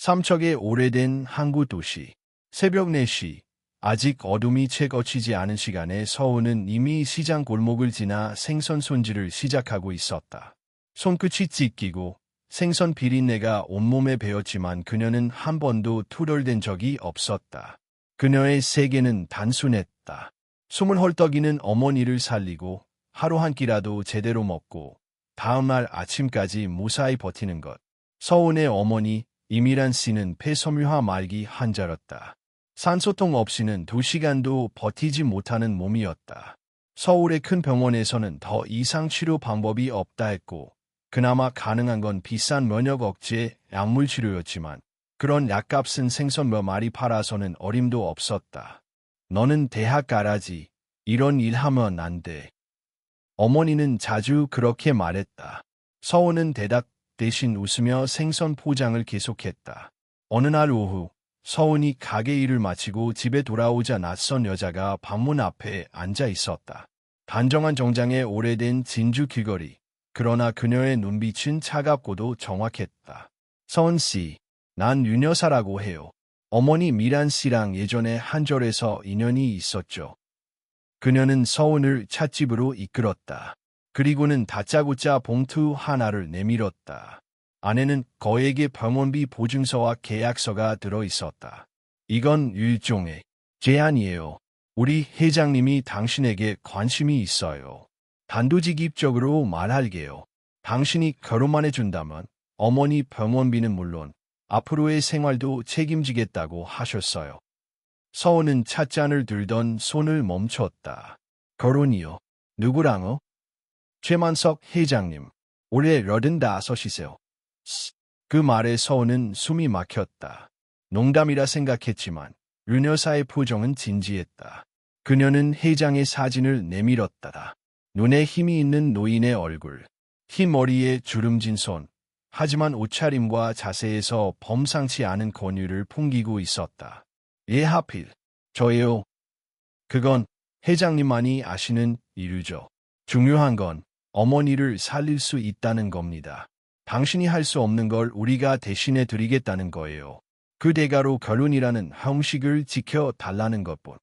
삼척의 오래된 항구 도시. 새벽 4시. 아직 어둠이 채 걷히지 않은 시간에 서우는 이미 시장 골목을 지나 생선 손질을 시작하고 있었다. 손끝이 찢기고 생선 비린내가 온몸에 배었지만 그녀는 한 번도 투덜댄 적이 없었다. 그녀의 세계는 단순했다. 숨을 헐떡이는 어머니를 살리고 하루 한 끼라도 제대로 먹고 다음날 아침까지 무사히 버티는 것. 서운의 어머니 이미란 씨는 폐섬유화 말기 환자였다. 산소통 없이는 2시간도 버티지 못하는 몸이었다. 서울의 큰 병원에서는 더 이상 치료 방법이 없다 했고 그나마 가능한 건 비싼 면역 억제 약물 치료였지만 그런 약값은 생선 몇 마리 팔아서는 어림도 없었다. 너는 대학 가라지. 이런 일 하면 안 돼. 어머니는 자주 그렇게 말했다. 서우는 대답 대신 웃으며 생선 포장을 계속했다. 어느 날 오후 서운이 가게 일을 마치고 집에 돌아오자 낯선 여자가 방문 앞에 앉아 있었다. 단정한 정장의 오래된 진주 귀걸이. 그러나 그녀의 눈빛은 차갑고도 정확했다. 서은 씨, 난 윤 여사라고 해요. 어머니 미란 씨랑 예전에 한 절에서 인연이 있었죠. 그녀는 서운을 찻집으로 이끌었다. 그리고는 다짜고짜 봉투 하나를 내밀었다. 안에는 거액의 병원비 보증서와 계약서가 들어있었다. 이건 일종의 제안이에요. 우리 회장님이 당신에게 관심이 있어요. 단도직입적으로 말할게요. 당신이 결혼만 해준다면 어머니 병원비는 물론 앞으로의 생활도 책임지겠다고 하셨어요. 서은은 찻잔을 들던 손을 멈췄다. 결혼이요? 누구랑요? 최만석 회장님. 올해 85이세요. 그 말에 서은은 숨이 막혔다. 농담이라 생각했지만 윤 여사의 표정은 진지했다. 그녀는 회장의 사진을 내밀었다. 눈에 힘이 있는 노인의 얼굴, 흰 머리에 주름진 손, 하지만 옷차림과 자세에서 범상치 않은 권위를 풍기고 있었다. 예 하필, 저예요. 그건 회장님만이 아시는 일이죠. 중요한 건 어머니를 살릴 수 있다는 겁니다. 당신이 할 수 없는 걸 우리가 대신해 드리겠다는 거예요. 그 대가로 결혼이라는 형식을 지켜달라는 것뿐.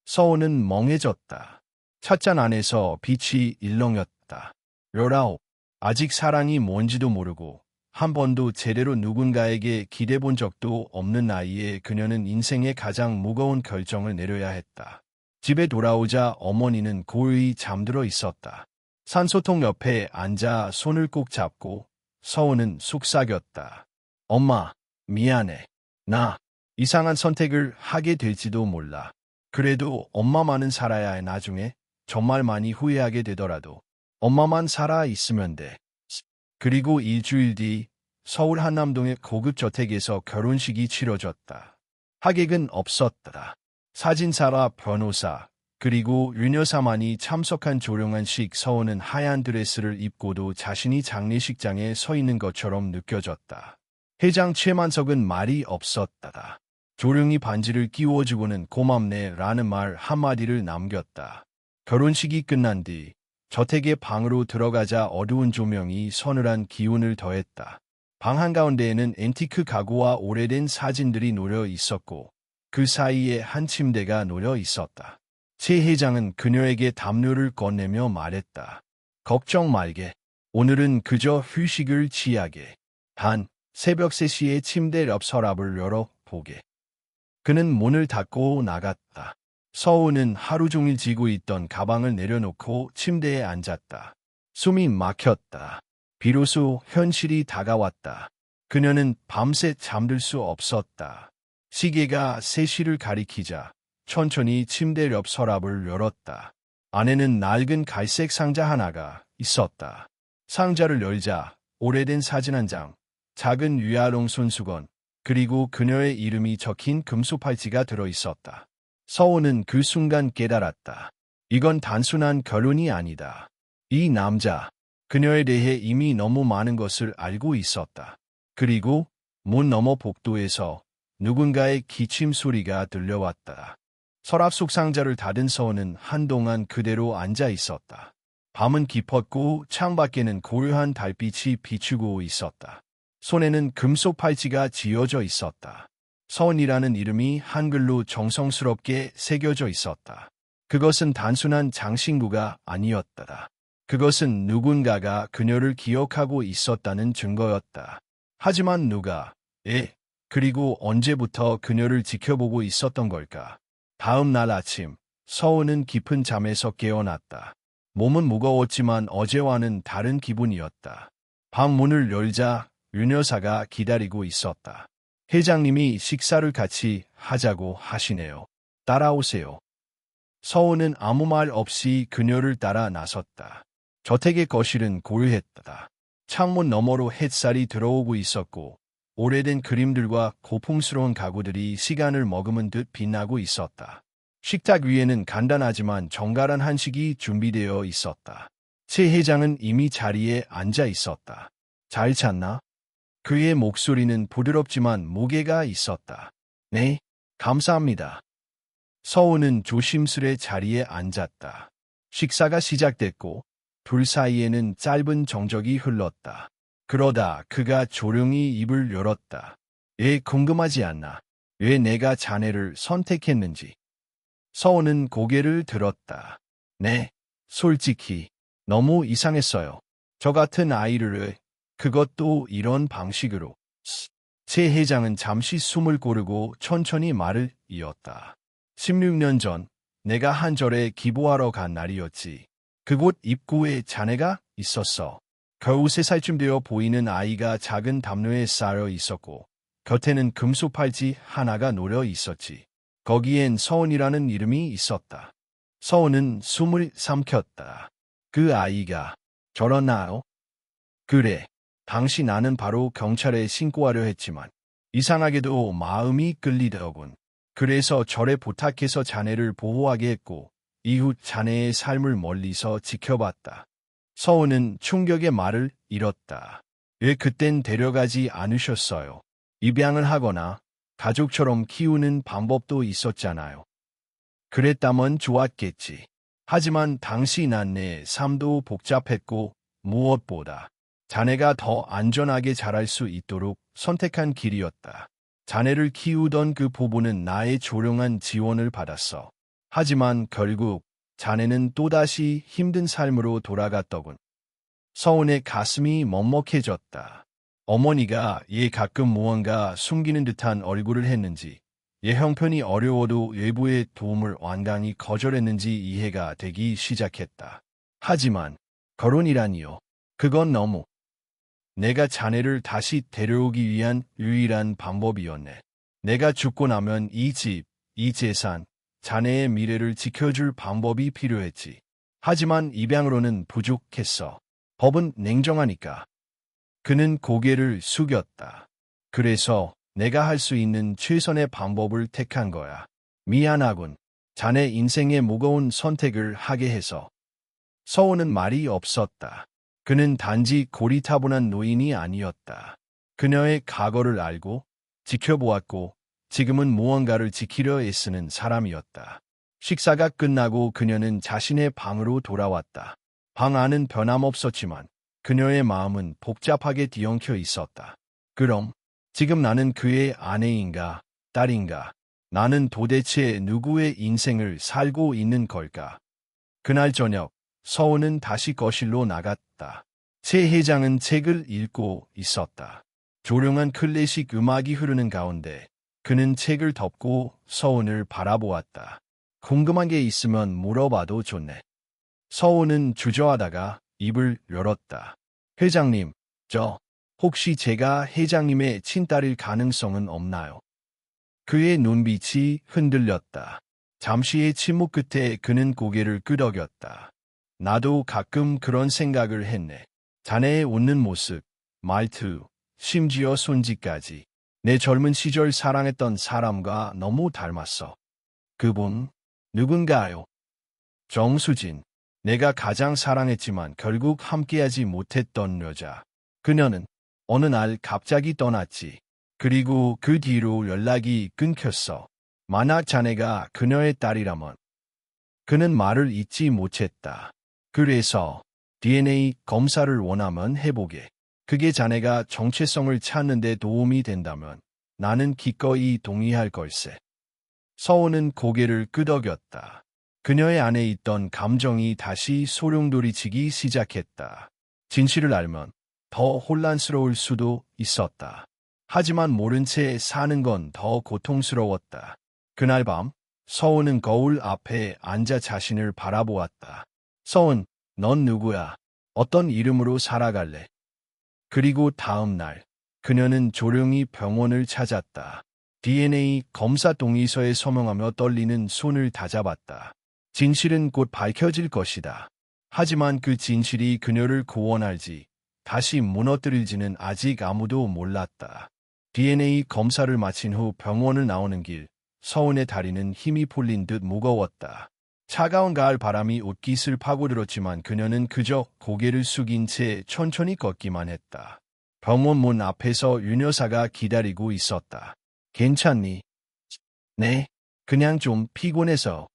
서은은 멍해졌다. 찻잔 안에서 빛이 일렁였다. 19. 아직 사랑이 뭔지도 모르고 한 번도 제대로 누군가에게 기대본 적도 없는 나이에 그녀는 인생의 가장 무거운 결정을 내려야 했다. 집에 돌아오자 어머니는 고요히 잠들어 있었다. 산소통 옆에 앉아 손을 꼭 잡고 서은은 속삭였다. 엄마, 미안해. 나 이상한 선택을 하게 될지도 몰라. 그래도 엄마만은 살아야 해. 나중에 정말 많이 후회하게 되더라도 엄마만 살아 있으면 돼. 그리고 일주일 뒤 서울 한남동의 고급 저택에서 결혼식이 치러졌다. 하객은 없었다. 사진사라 변호사, 그리고 윤 여사만이 참석한 조용한 식. 서은은 하얀 드레스를 입고도 자신이 장례식장에 서 있는 것처럼 느껴졌다. 회장 최만석은 말이 없었다. 조용히 반지를 끼워주고는 고맙네 라는 말 한마디를 남겼다. 결혼식이 끝난 뒤 저택의 방으로 들어가자 어두운 조명이 서늘한 기운을 더했다. 방 한가운데에는 앤티크 가구와 오래된 사진들이 놓여 있었고 그 사이에 한 침대가 놓여 있었다. 최 회장은 그녀에게 담요를 꺼내며 말했다. 걱정 말게. 오늘은 그저 휴식을 취하게. 단 새벽 3시에 침대 옆 서랍을 열어보게. 그는 문을 닫고 나갔다. 서우는 하루 종일 지고 있던 가방을 내려놓고 침대에 앉았다. 숨이 막혔다. 비로소 현실이 다가왔다. 그녀는 밤새 잠들 수 없었다. 시계가 3시를 가리키자 천천히 침대 옆 서랍을 열었다. 안에는 낡은 갈색 상자 하나가 있었다. 상자를 열자 오래된 사진 한 장, 작은 위아롱 손수건, 그리고 그녀의 이름이 적힌 금속 팔찌가 들어있었다. 서우는 그 순간 깨달았다. 이건 단순한 결혼이 아니다. 이 남자, 그녀에 대해 이미 너무 많은 것을 알고 있었다. 그리고 문 너머 복도에서 누군가의 기침 소리가 들려왔다. 서랍 속 상자를 닫은 서우는 한동안 그대로 앉아 있었다. 밤은 깊었고 창밖에는 고요한 달빛이 비추고 있었다. 손에는 금속 팔찌가 쥐어져 있었다. 서은이라는 이름이 한글로 정성스럽게 새겨져 있었다. 그것은 단순한 장신구가 아니었다. 그것은 누군가가 그녀를 기억하고 있었다는 증거였다. 하지만 누가, 그리고 언제부터 그녀를 지켜보고 있었던 걸까? 다음 날 아침, 서은은 깊은 잠에서 깨어났다. 몸은 무거웠지만 어제와는 다른 기분이었다. 방 문을 열자 윤 여사가 기다리고 있었다. 회장님이 식사를 같이 하자고 하시네요. 따라오세요. 서은은 아무 말 없이 그녀를 따라 나섰다. 저택의 거실은 고요했다. 창문 너머로 햇살이 들어오고 있었고 오래된 그림들과 고풍스러운 가구들이 시간을 머금은 듯 빛나고 있었다. 식탁 위에는 간단하지만 정갈한 한식이 준비되어 있었다. 최 회장은 이미 자리에 앉아 있었다. 잘 잤나? 그의 목소리는 부드럽지만 무게가 있었다. 네, 감사합니다. 서은은 조심스레 자리에 앉았다. 식사가 시작됐고 둘 사이에는 짧은 정적이 흘렀다. 그러다 그가 조용히 입을 열었다. 궁금하지 않나? 왜 내가 자네를 선택했는지. 서은은 고개를 들었다. 네, 솔직히 너무 이상했어요. 저 같은 아이를 그것도 이런 방식으로. 최 회장은 잠시 숨을 고르고 천천히 말을 이었다. 16년 전 내가 한절에 기부하러 간 날이었지. 그곳 입구에 자네가 있었어. 겨우 3살쯤 되어 보이는 아이가 작은 담요에 쌓여 있었고 곁에는 금속 팔찌 하나가 놓여 있었지. 거기엔 서은이라는 이름이 있었다. 서은은 숨을 삼켰다. 그 아이가 저런 나요? 그래. 당시 나는 바로 경찰에 신고하려 했지만 이상하게도 마음이 끌리더군. 그래서 절에 부탁해서 자네를 보호하게 했고 이후 자네의 삶을 멀리서 지켜봤다. 서은은 충격의 말을 잃었다. 왜 그땐 데려가지 않으셨어요? 입양을 하거나 가족처럼 키우는 방법도 있었잖아요. 그랬다면 좋았겠지. 하지만 당시 난 내 삶도 복잡했고 무엇보다 자네가 더 안전하게 자랄 수 있도록 선택한 길이었다. 자네를 키우던 그 부부는 나의 조용한 지원을 받았어. 하지만 결국 자네는 또다시 힘든 삶으로 돌아갔더군. 서은의 가슴이 먹먹해졌다. 어머니가 가끔 무언가 숨기는 듯한 얼굴을 했는지, 형편이 어려워도 외부의 도움을 완강히 거절했는지 이해가 되기 시작했다. 하지만 결혼이라니요. 그건 너무. 내가 자네를 다시 데려오기 위한 유일한 방법이었네. 내가 죽고 나면 이 집, 이 재산, 자네의 미래를 지켜줄 방법이 필요했지. 하지만 입양으로는 부족했어. 법은 냉정하니까. 그는 고개를 숙였다. 그래서 내가 할 수 있는 최선의 방법을 택한 거야. 미안하군. 자네 인생의 무거운 선택을 하게 해서. 서은은 말이 없었다. 그는 단지 고리타분한 노인이 아니었다. 그녀의 과거를 알고 지켜보았고 지금은 무언가를 지키려 애쓰는 사람이었다. 식사가 끝나고 그녀는 자신의 방으로 돌아왔다. 방 안은 변함없었지만 그녀의 마음은 복잡하게 뒤엉켜 있었다. 그럼 지금 나는 그의 아내인가, 딸인가? 나는 도대체 누구의 인생을 살고 있는 걸까? 그날 저녁 서은은 다시 거실로 나갔다. 최 회장은 책을 읽고 있었다. 조용한 클래식 음악이 흐르는 가운데 그는 책을 덮고 서은을 바라보았다. 궁금한 게 있으면 물어봐도 좋네. 서은은 주저하다가 입을 열었다. 회장님, 혹시 제가 회장님의 친딸일 가능성은 없나요? 그의 눈빛이 흔들렸다. 잠시의 침묵 끝에 그는 고개를 끄덕였다. 나도 가끔 그런 생각을 했네. 자네의 웃는 모습, 말투, 심지어 손짓까지 내 젊은 시절 사랑했던 사람과 너무 닮았어. 그분, 누군가요? 정수진, 내가 가장 사랑했지만 결국 함께하지 못했던 여자. 그녀는 어느 날 갑자기 떠났지. 그리고 그 뒤로 연락이 끊겼어. 만약 자네가 그녀의 딸이라면. 그는 말을 잇지 못했다. 그래서 DNA 검사를 원하면 해보게. 그게 자네가 정체성을 찾는 데 도움이 된다면 나는 기꺼이 동의할 걸세. 서훈은 고개를 끄덕였다. 그녀의 안에 있던 감정이 다시 소용돌이치기 시작했다. 진실을 알면 더 혼란스러울 수도 있었다. 하지만 모른 채 사는 건 더 고통스러웠다. 그날 밤 서훈은 거울 앞에 앉아 자신을 바라보았다. 서훈, 넌 누구야? 어떤 이름으로 살아갈래? 그리고 다음 날 그녀는 조용히 병원을 찾았다. DNA 검사 동의서에 서명하며 떨리는 손을 다잡았다. 진실은 곧 밝혀질 것이다. 하지만 그 진실이 그녀를 구원할지 다시 무너뜨릴지는 아직 아무도 몰랐다. DNA 검사를 마친 후 병원을 나오는 길, 서훈의 다리는 힘이 풀린 듯 무거웠다. 차가운 가을 바람이 옷깃을 파고들었지만 그녀는 그저 고개를 숙인 채 천천히 걷기만 했다. 병원 문 앞에서 윤 여사가 기다리고 있었다. 괜찮니? 네, 그냥 좀 피곤해서.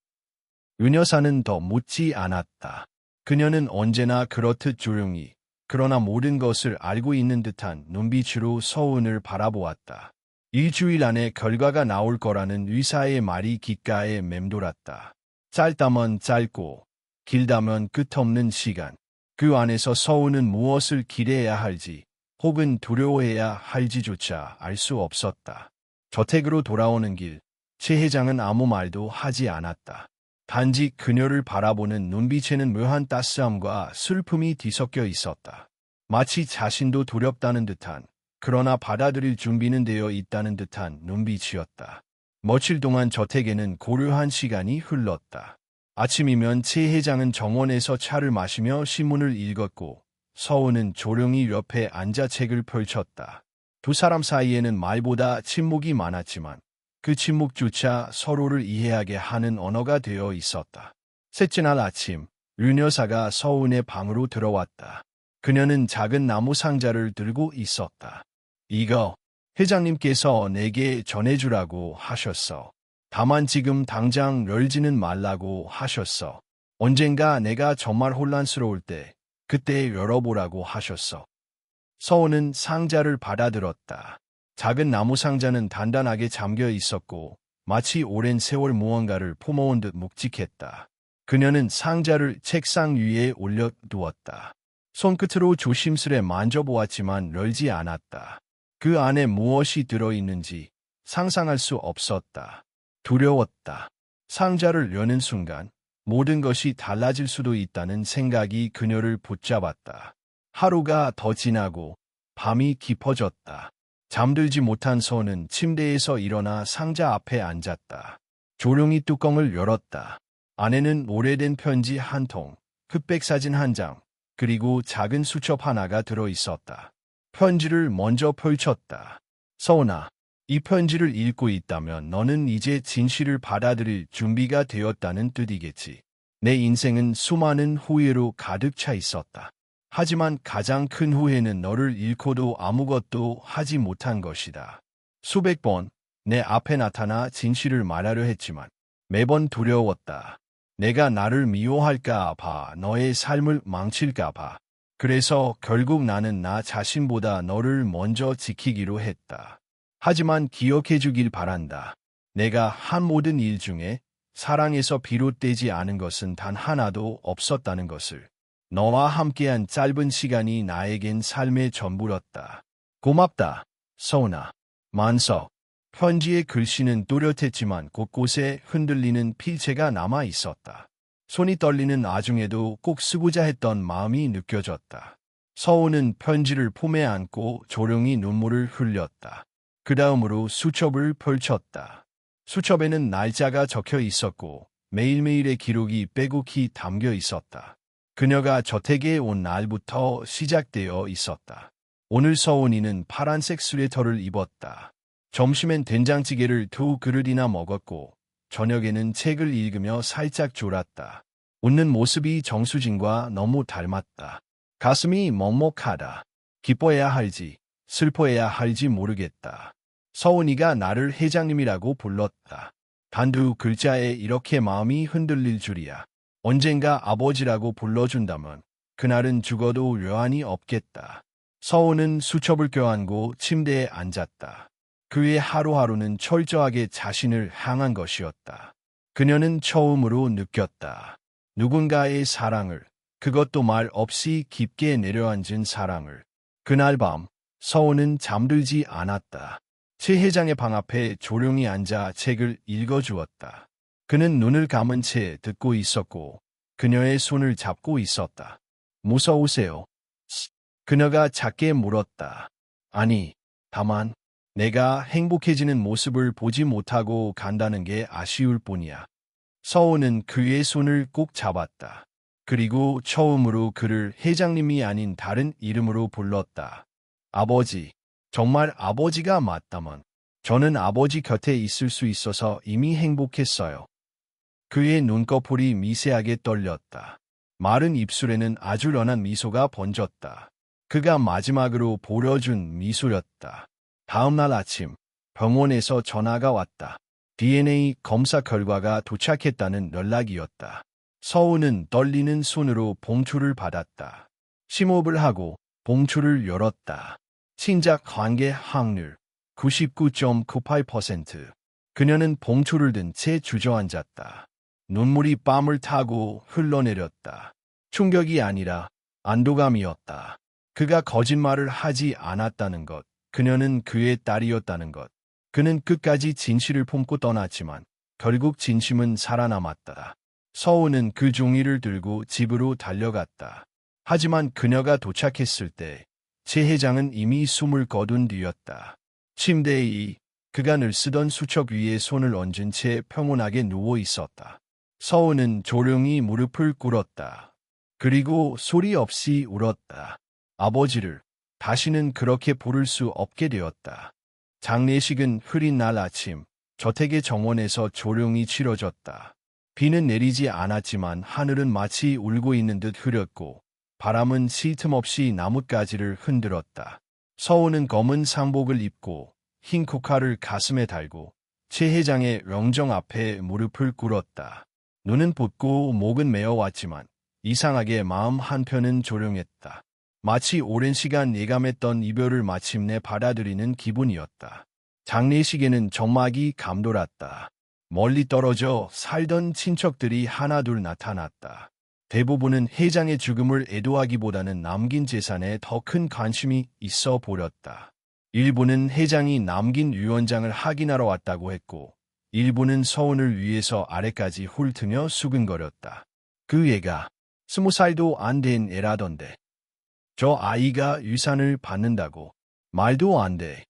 윤 여사는 더 묻지 않았다. 그녀는 언제나 그렇듯 조용히, 그러나 모든 것을 알고 있는 듯한 눈빛으로 서훈을 바라보았다. 일주일 안에 결과가 나올 거라는 의사의 말이 귓가에 맴돌았다. 짧다면 짧고, 길다면 끝없는 시간. 그 안에서 서훈은 무엇을 기대해야 할지, 혹은 두려워해야 할지조차 알 수 없었다. 저택으로 돌아오는 길, 최 회장은 아무 말도 하지 않았다. 단지 그녀를 바라보는 눈빛에는 묘한 따스함과 슬픔이 뒤섞여 있었다. 마치 자신도 두렵다는 듯한, 그러나 받아들일 준비는 되어 있다는 듯한 눈빛이었다. 며칠 동안 저택에는 고요한 시간이 흘렀다. 아침이면 최 회장은 정원에서 차를 마시며 신문을 읽었고 서훈은 조용히 옆에 앉아 책을 펼쳤다. 두 사람 사이에는 말보다 침묵이 많았지만 그 침묵조차 서로를 이해하게 하는 언어가 되어 있었다. 셋째 날 아침, 윤 여사가 서훈의 방으로 들어왔다. 그녀는 작은 나무 상자를 들고 있었다. 이거 회장님께서 내게 전해주라고 하셨어. 다만 지금 당장 열지는 말라고 하셨어. 언젠가 내가 정말 혼란스러울 때 그때 열어보라고 하셨어. 서훈은 상자를 받아들었다. 작은 나무 상자는 단단하게 잠겨 있었고 마치 오랜 세월 무언가를 품어온 듯 묵직했다. 그녀는 상자를 책상 위에 올려두었다. 손끝으로 조심스레 만져보았지만 열지 않았다. 그 안에 무엇이 들어있는지 상상할 수 없었다. 두려웠다. 상자를 여는 순간 모든 것이 달라질 수도 있다는 생각이 그녀를 붙잡았다. 하루가 더 지나고 밤이 깊어졌다. 잠들지 못한 서훈은 침대에서 일어나 상자 앞에 앉았다. 조용히 뚜껑을 열었다. 안에는 오래된 편지 한 통, 흑백 사진 한 장, 그리고 작은 수첩 하나가 들어있었다. 편지를 먼저 펼쳤다. 서훈아, 이 편지를 읽고 있다면 너는 이제 진실을 받아들일 준비가 되었다는 뜻이겠지. 내 인생은 수많은 후회로 가득 차 있었다. 하지만 가장 큰 후회는 너를 잃고도 아무것도 하지 못한 것이다. 수백 번 내 앞에 나타나 진실을 말하려 했지만 매번 두려웠다. 내가 나를 미워할까 봐, 너의 삶을 망칠까 봐. 그래서 결국 나는 나 자신보다 너를 먼저 지키기로 했다. 하지만 기억해 주길 바란다. 내가 한 모든 일 중에 사랑에서 비롯되지 않은 것은 단 하나도 없었다는 것을. 너와 함께한 짧은 시간이 나에겐 삶의 전부였다. 고맙다, 서훈아. 만석. 편지의 글씨는 또렷했지만 곳곳에 흔들리는 필체가 남아 있었다. 손이 떨리는 와중에도 꼭 쓰고자 했던 마음이 느껴졌다. 서훈은 편지를 품에 안고 조용히 눈물을 흘렸다. 그 다음으로 수첩을 펼쳤다. 수첩에는 날짜가 적혀 있었고 매일매일의 기록이 빼곡히 담겨 있었다. 그녀가 저택에 온 날부터 시작되어 있었다. 오늘 서훈이는 파란색 스웨터를 입었다. 점심엔 된장찌개를 2그릇이나 먹었고 저녁에는 책을 읽으며 살짝 졸았다. 웃는 모습이 정수진과 너무 닮았다. 가슴이 먹먹하다. 기뻐해야 할지 슬퍼해야 할지 모르겠다. 서훈이가 나를 회장님이라고 불렀다. 단두 글자에 이렇게 마음이 흔들릴 줄이야. 언젠가 아버지라고 불러준다면 그날은 죽어도 여한이 없겠다. 서훈은 수첩을 껴안고 침대에 앉았다. 그의 하루하루는 철저하게 자신을 향한 것이었다. 그녀는 처음으로 느꼈다. 누군가의 사랑을, 그것도 말 없이 깊게 내려앉은 사랑을. 그날 밤, 서훈은 잠들지 않았다. 최 회장의 방 앞에 조용히 앉아 책을 읽어주었다. 그는 눈을 감은 채 듣고 있었고, 그녀의 손을 잡고 있었다. 무서우세요? 그녀가 작게 물었다. 아니, 다만, 내가 행복해지는 모습을 보지 못하고 간다는 게 아쉬울 뿐이야. 서훈은 그의 손을 꼭 잡았다. 그리고 처음으로 그를 회장님이 아닌 다른 이름으로 불렀다. 아버지. 정말 아버지가 맞다면 저는 아버지 곁에 있을 수 있어서 이미 행복했어요. 그의 눈꺼풀이 미세하게 떨렸다. 마른 입술에는 아주 연한 미소가 번졌다. 그가 마지막으로 보여준 미소였다. 다음 날 아침 병원에서 전화가 왔다. DNA 검사 결과가 도착했다는 연락이었다. 서훈은 떨리는 손으로 봉투를 받았다. 심호흡을 하고 봉투를 열었다. 친작 관계 확률 99.98%. 그녀는 봉투를 든 채 주저앉았다. 눈물이 뺨을 타고 흘러내렸다. 충격이 아니라 안도감이었다. 그가 거짓말을 하지 않았다는 것, 그녀는 그의 딸이었다는 것. 그는 끝까지 진실을 품고 떠났지만 결국 진심은 살아남았다. 서훈은 그 종이를 들고 집으로 달려갔다. 하지만 그녀가 도착했을 때 최 회장은 이미 숨을 거둔 뒤였다. 침대에 그가 늘 쓰던 수첩 위에 손을 얹은 채 평온하게 누워 있었다. 서훈은 조용히 무릎을 꿇었다. 그리고 소리 없이 울었다. 아버지를 다시는 그렇게 부를 수 없게 되었다. 장례식은 흐린 날 아침 저택의 정원에서 조용히 치러졌다. 비는 내리지 않았지만 하늘은 마치 울고 있는 듯 흐렸고 바람은 쉴 틈 없이 나뭇가지를 흔들었다. 서훈은 검은 상복을 입고 흰 코카를 가슴에 달고 최 회장의 영정 앞에 무릎을 꿇었다. 눈은 붓고 목은 메어왔지만 이상하게 마음 한편은 조용했다. 마치 오랜 시간 예감했던 이별을 마침내 받아들이는 기분이었다. 장례식에는 정막이 감돌았다. 멀리 떨어져 살던 친척들이 하나둘 나타났다. 대부분은 회장의 죽음을 애도하기보다는 남긴 재산에 더 큰 관심이 있어 보였다. 일부는 회장이 남긴 유언장을 확인하러 왔다고 했고, 일부는 서훈을 위해서 아래까지 훑으며 수근거렸다. 그 애가 20살도 안 된 애라던데. 저 아이가 유산을 받는다고. 말도 안 돼.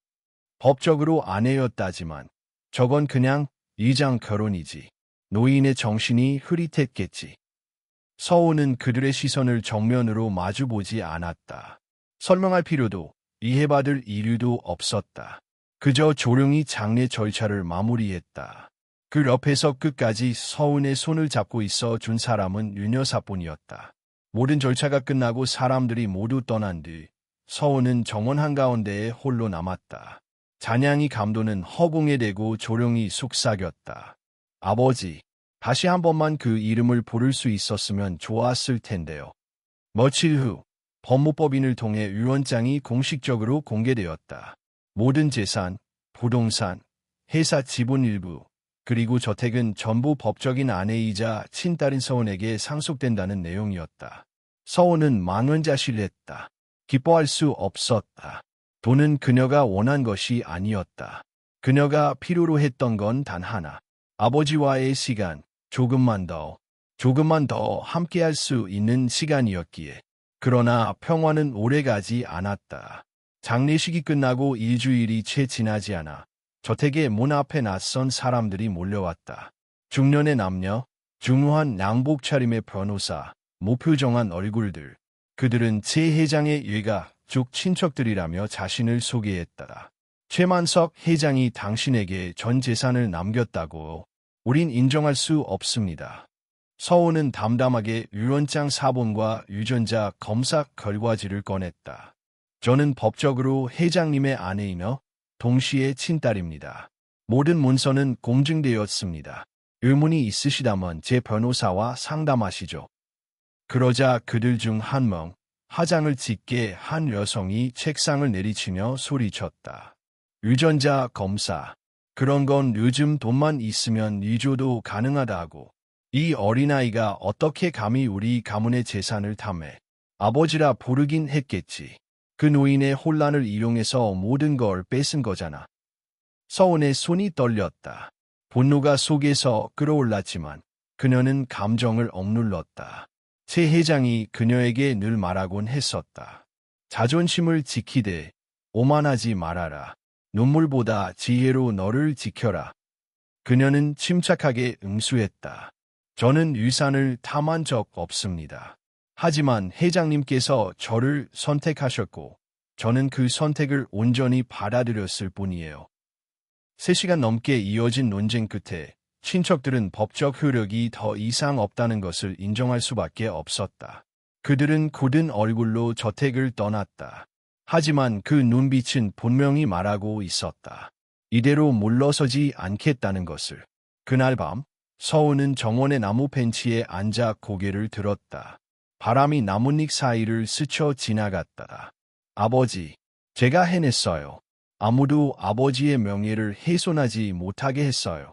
법적으로 아내였다지만 저건 그냥 이장 결혼이지. 노인의 정신이 흐릿했겠지. 서훈은 그들의 시선을 정면으로 마주보지 않았다. 설명할 필요도 이해받을 이유도 없었다. 그저 조용히 장례 절차를 마무리했다. 그 옆에서 끝까지 서훈의 손을 잡고 있어 준 사람은 윤 여사뿐이었다. 모든 절차가 끝나고 사람들이 모두 떠난 뒤 서훈은 정원 한가운데에 홀로 남았다. 잔향이 감도는 허공에 대고 조용히 속삭였다. 아버지, 다시 한 번만 그 이름을 부를 수 있었으면 좋았을 텐데요. 며칠 후 법무법인을 통해 유언장이 공식적으로 공개되었다. 모든 재산, 부동산, 회사 지분 일부, 그리고 저택은 전부 법적인 아내이자 친딸인 서훈에게 상속된다는 내용이었다. 서훈은 망연자실했다. 기뻐할 수 없었다. 돈은 그녀가 원한 것이 아니었다. 그녀가 필요로 했던 건 단 하나. 아버지와의 시간, 조금만 더 함께할 수 있는 시간이었기에. 그러나 평화는 오래가지 않았다. 장례식이 끝나고 일주일이 채 지나지 않아 저택의 문 앞에 낯선 사람들이 몰려왔다. 중년의 남녀, 중후한 양복 차림의 변호사, 무표정한 얼굴들. 그들은 최 회장의 일가족 친척들이라며 자신을 소개했다. 최만석 회장이 당신에게 전 재산을 남겼다고. 우린 인정할 수 없습니다. 서훈은 담담하게 유언장 사본과 유전자 검사 결과지를 꺼냈다. 저는 법적으로 회장님의 아내이며 동시에 친딸입니다. 모든 문서는 공증되었습니다. 의문이 있으시다면 제 변호사와 상담하시죠. 그러자 그들 중 한 명, 화장을 짙게 한 여성이 책상을 내리치며 소리쳤다. 유전자 검사. 그런 건 요즘 돈만 있으면 위조도 가능하다고. 이 어린아이가 어떻게 감히 우리 가문의 재산을 탐해. 아버지라 부르긴 했겠지. 그 노인의 혼란을 이용해서 모든 걸 뺏은 거잖아. 서운의 손이 떨렸다. 분노가 속에서 끌어올랐지만 그녀는 감정을 억눌렀다. 최 회장이 그녀에게 늘 말하곤 했었다. 자존심을 지키되 오만하지 말아라. 눈물보다 지혜로 너를 지켜라. 그녀는 침착하게 응수했다. 저는 유산을 탐한 적 없습니다. 하지만 회장님께서 저를 선택하셨고 저는 그 선택을 온전히 받아들였을 뿐이에요. 3시간 넘게 이어진 논쟁 끝에 친척들은 법적 효력이 더 이상 없다는 것을 인정할 수밖에 없었다. 그들은 굳은 얼굴로 저택을 떠났다. 하지만 그 눈빛은 분명히 말하고 있었다. 이대로 물러서지 않겠다는 것을. 그날 밤 서우는 정원의 나무 벤치에 앉아 고개를 들었다. 바람이 나뭇잎 사이를 스쳐 지나갔다. 아버지, 제가 해냈어요. 아무도 아버지의 명예를 훼손하지 못하게 했어요.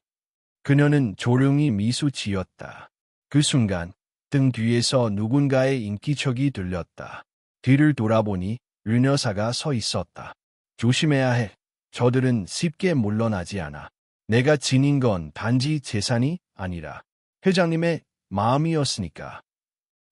그녀는 조용히 미소 지었다. 그 순간 등 뒤에서 누군가의 인기척이 들렸다. 뒤를 돌아보니 류 여사가 서 있었다. 조심해야 해. 저들은 쉽게 물러나지 않아. 내가 지닌 건 단지 재산이 아니라 회장님의 마음이었으니까.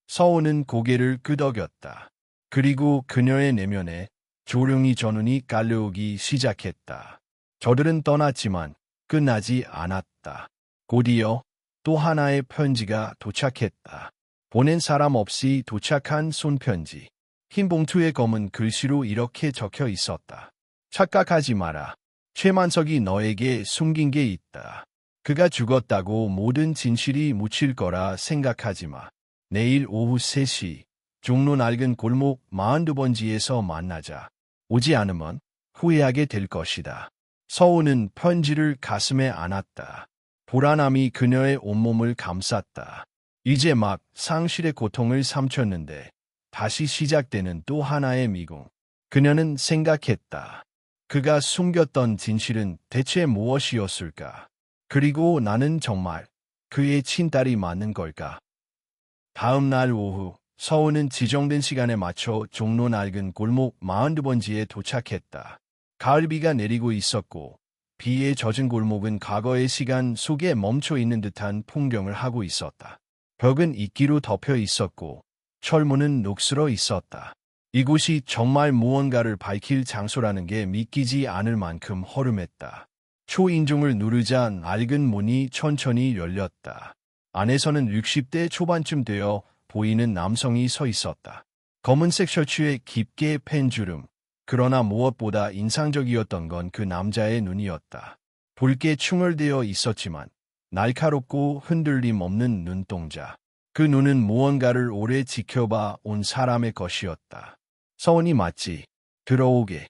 서우는 고개를 끄덕였다. 그리고 그녀의 내면에 조용히 전운이 깔려오기 시작했다. 저들은 떠났지만 끝나지 않았다. 곧이어 또 하나의 편지가 도착했다. 보낸 사람 없이 도착한 손편지. 흰 봉투에 검은 글씨로 이렇게 적혀 있었다. 착각하지 마라. 최만석이 너에게 숨긴 게 있다. 그가 죽었다고 모든 진실이 묻힐 거라 생각하지 마. 내일 오후 3시 종로 낡은 골목 42번지에서 만나자. 오지 않으면 후회하게 될 것이다. 서우는 편지를 가슴에 안았다. 불안함이 그녀의 온몸을 감쌌다. 이제 막 상실의 고통을 삼켰는데 다시 시작되는 또 하나의 미궁. 그녀는 생각했다. 그가 숨겼던 진실은 대체 무엇이었을까? 그리고 나는 정말 그의 친딸이 맞는 걸까? 다음 날 오후 서우는 지정된 시간에 맞춰 종로 낡은 골목 42번지에 도착했다. 가을비가 내리고 있었고 비에 젖은 골목은 과거의 시간 속에 멈춰 있는 듯한 풍경을 하고 있었다. 벽은 이끼로 덮여 있었고 철문은 녹슬어 있었다. 이곳이 정말 무언가를 밝힐 장소라는 게 믿기지 않을 만큼 허름했다. 초인종을 누르자 낡은 문이 천천히 열렸다. 안에서는 60대 초반쯤 되어 보이는 남성이 서 있었다. 검은색 셔츠에 깊게 팬 주름. 그러나 무엇보다 인상적이었던 건 그 남자의 눈이었다. 붉게 충혈되어 있었지만 날카롭고 흔들림 없는 눈동자. 그 눈은 무언가를 오래 지켜봐 온 사람의 것이었다. 서원이 맞지. 들어오게.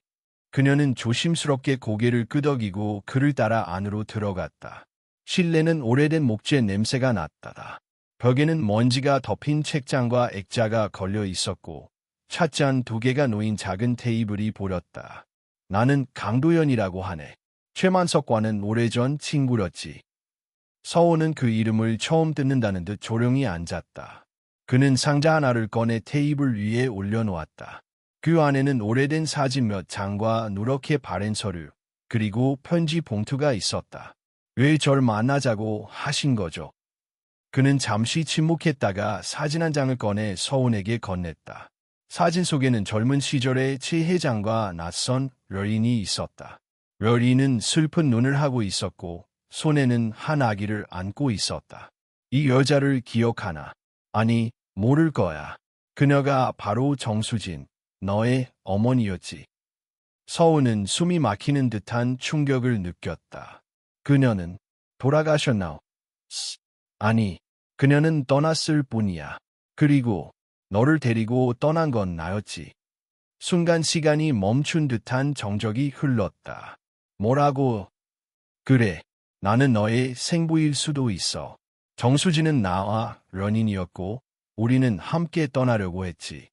그녀는 조심스럽게 고개를 끄덕이고 그를 따라 안으로 들어갔다. 실내는 오래된 목재 냄새가 났다. 벽에는 먼지가 덮인 책장과 액자가 걸려 있었고 찻잔 2개가 놓인 작은 테이블이 보였다. 나는 강도연이라고 하네. 최만석과는 오래전 친구였지. 서호는 그 이름을 처음 듣는다는 듯 조용히 앉았다. 그는 상자 하나를 꺼내 테이블 위에 올려놓았다. 그 안에는 오래된 사진 몇 장과 누렇게 바랜 서류, 그리고 편지 봉투가 있었다. 왜 절 만나자고 하신 거죠? 그는 잠시 침묵했다가 사진 한 장을 꺼내 서훈에게 건넸다. 사진 속에는 젊은 시절의 최 회장과 낯선 려린이 있었다. 려린은 슬픈 눈을 하고 있었고 손에는 한 아기를 안고 있었다. 이 여자를 기억하나? 아니, 모를 거야. 그녀가 바로 정수진, 너의 어머니였지. 서훈은 숨이 막히는 듯한 충격을 느꼈다. 그녀는 돌아가셨나? 아니, 그녀는 떠났을 뿐이야. 그리고 너를 데리고 떠난 건 나였지. 순간 시간이 멈춘 듯한 정적이 흘렀다. 뭐라고? 그래, 나는 너의 생부일 수도 있어. 정수진은 나와 런인이었고 우리는 함께 떠나려고 했지.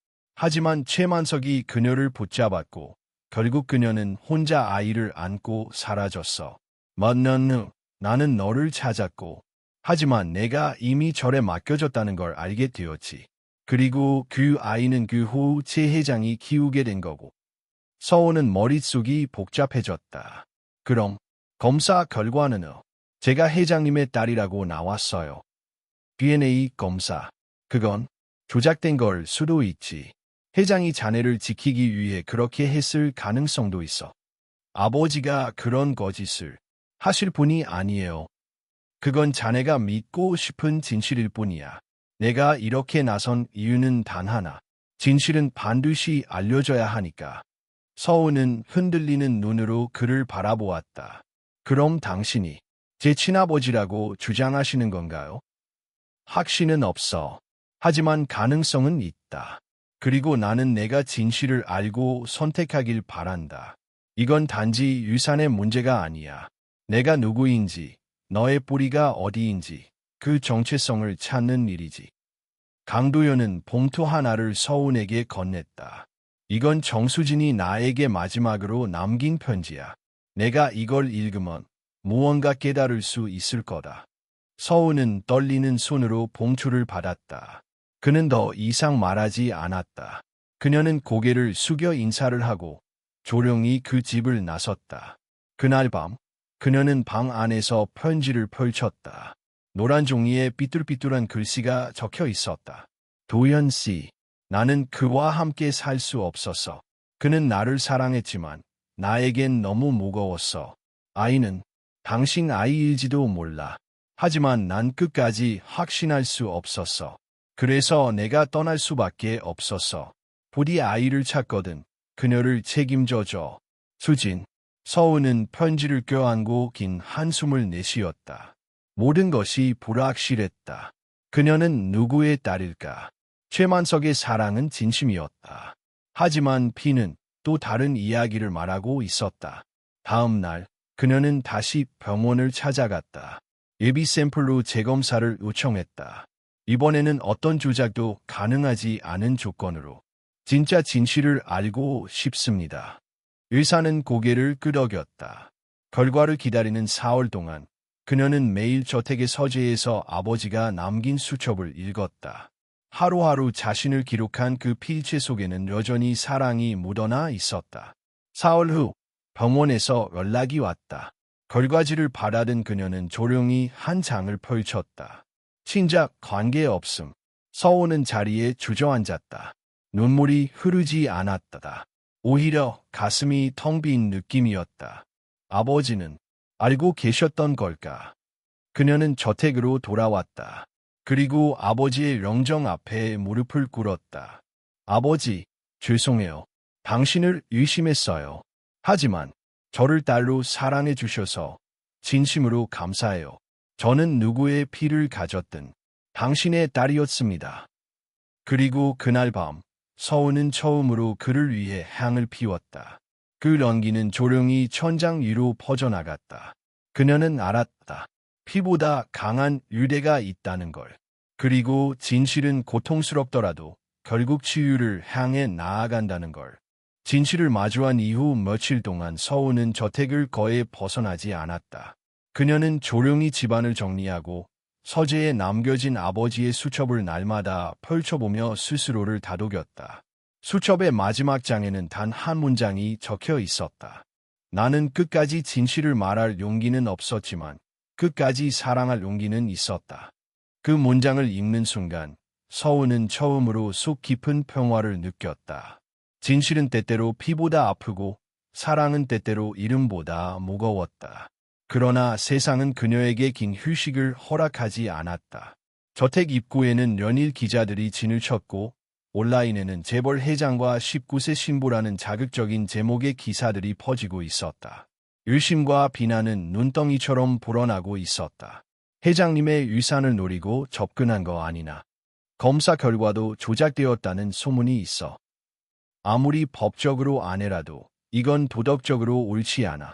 하지만 최만석이 그녀를 붙잡았고 결국 그녀는 혼자 아이를 안고 사라졌어. 몇 년 후 나는 너를 찾았고 하지만 내가 이미 절에 맡겨졌다는 걸 알게 되었지. 그리고 그 아이는 그 후 최 회장이 키우게 된 거고. 서우는 머릿속이 복잡해졌다. 그럼 검사 결과는 제가 회장님의 딸이라고 나왔어요. DNA 검사. 그건 조작된 걸 수도 있지. 회장이 자네를 지키기 위해 그렇게 했을 가능성도 있어. 아버지가 그런 거짓을 하실 분이 아니에요. 그건 자네가 믿고 싶은 진실일 뿐이야. 내가 이렇게 나선 이유는 단 하나. 진실은 반드시 알려져야 하니까. 서우는 흔들리는 눈으로 그를 바라보았다. 그럼 당신이 제 친아버지라고 주장하시는 건가요? 확신은 없어. 하지만 가능성은 있다. 그리고 나는 내가 진실을 알고 선택하길 바란다. 이건 단지 유산의 문제가 아니야. 내가 누구인지, 너의 뿌리가 어디인지, 그 정체성을 찾는 일이지. 강도현은 봉투 하나를 서운에게 건넸다. 이건 정수진이 나에게 마지막으로 남긴 편지야. 내가 이걸 읽으면 무언가 깨달을 수 있을 거다. 서우는 떨리는 손으로 봉투를 받았다. 그는 더 이상 말하지 않았다. 그녀는 고개를 숙여 인사를 하고 조용히 그 집을 나섰다. 그날 밤 그녀는 방 안에서 편지를 펼쳤다. 노란 종이에 삐뚤삐뚤한 글씨가 적혀 있었다. 도현 씨, 나는 그와 함께 살 수 없었어. 그는 나를 사랑했지만 나에겐 너무 무거웠어. 아이는 당신 아이일지도 몰라. 하지만 난 끝까지 확신할 수 없었어. 그래서 내가 떠날 수밖에 없었어. 부디 아이를 찾거든 그녀를 책임져줘. 수진. 서우는 편지를 껴안고 긴 한숨을 내쉬었다. 모든 것이 불확실했다. 그녀는 누구의 딸일까? 최만석의 사랑은 진심이었다. 하지만 피는 또 다른 이야기를 말하고 있었다. 다음 날 그녀는 다시 병원을 찾아갔다. 예비 샘플로 재검사를 요청했다. 이번에는 어떤 조작도 가능하지 않은 조건으로 진짜 진실을 알고 싶습니다. 의사는 고개를 끄덕였다. 결과를 기다리는 4월 동안 그녀는 매일 저택의 서재에서 아버지가 남긴 수첩을 읽었다. 하루하루 자신을 기록한 그 필체 속에는 여전히 사랑이 묻어나 있었다. 4월 후 병원에서 연락이 왔다. 결과지를 받아든 그녀는 조용히 한 장을 펼쳤다. 친작 관계없음. 서우는 자리에 주저앉았다. 눈물이 흐르지 않았다. 오히려 가슴이 텅 빈 느낌이었다. 아버지는 알고 계셨던 걸까? 그녀는 저택으로 돌아왔다. 그리고 아버지의 영정 앞에 무릎을 꿇었다. 아버지, 죄송해요. 당신을 의심했어요. 하지만 저를 딸로 사랑해 주셔서 진심으로 감사해요. 저는 누구의 피를 가졌든 당신의 딸이었습니다. 그리고 그날 밤 서우는 처음으로 그를 위해 향을 피웠다. 그 연기는 조용히 천장 위로 퍼져나갔다. 그녀는 알았다. 피보다 강한 유대가 있다는 걸. 그리고 진실은 고통스럽더라도 결국 치유를 향해 나아간다는 걸. 진실을 마주한 이후 며칠 동안 서우는 저택을 거의 벗어나지 않았다. 그녀는 조용히 집안을 정리하고 서재에 남겨진 아버지의 수첩을 날마다 펼쳐보며 스스로를 다독였다. 수첩의 마지막 장에는 단 한 문장이 적혀 있었다. 나는 끝까지 진실을 말할 용기는 없었지만 끝까지 사랑할 용기는 있었다. 그 문장을 읽는 순간 서우는 처음으로 속 깊은 평화를 느꼈다. 진실은 때때로 피보다 아프고 사랑은 때때로 이름보다 무거웠다. 그러나 세상은 그녀에게 긴 휴식을 허락하지 않았다. 저택 입구에는 연일 기자들이 진을 쳤고 온라인에는 재벌 회장과 19세 신부라는 자극적인 제목의 기사들이 퍼지고 있었다. 의심과 비난은 눈덩이처럼 불어나고 있었다. 회장님의 유산을 노리고 접근한 거 아니나. 검사 결과도 조작되었다는 소문이 있어. 아무리 법적으로 아니라도 이건 도덕적으로 옳지 않아.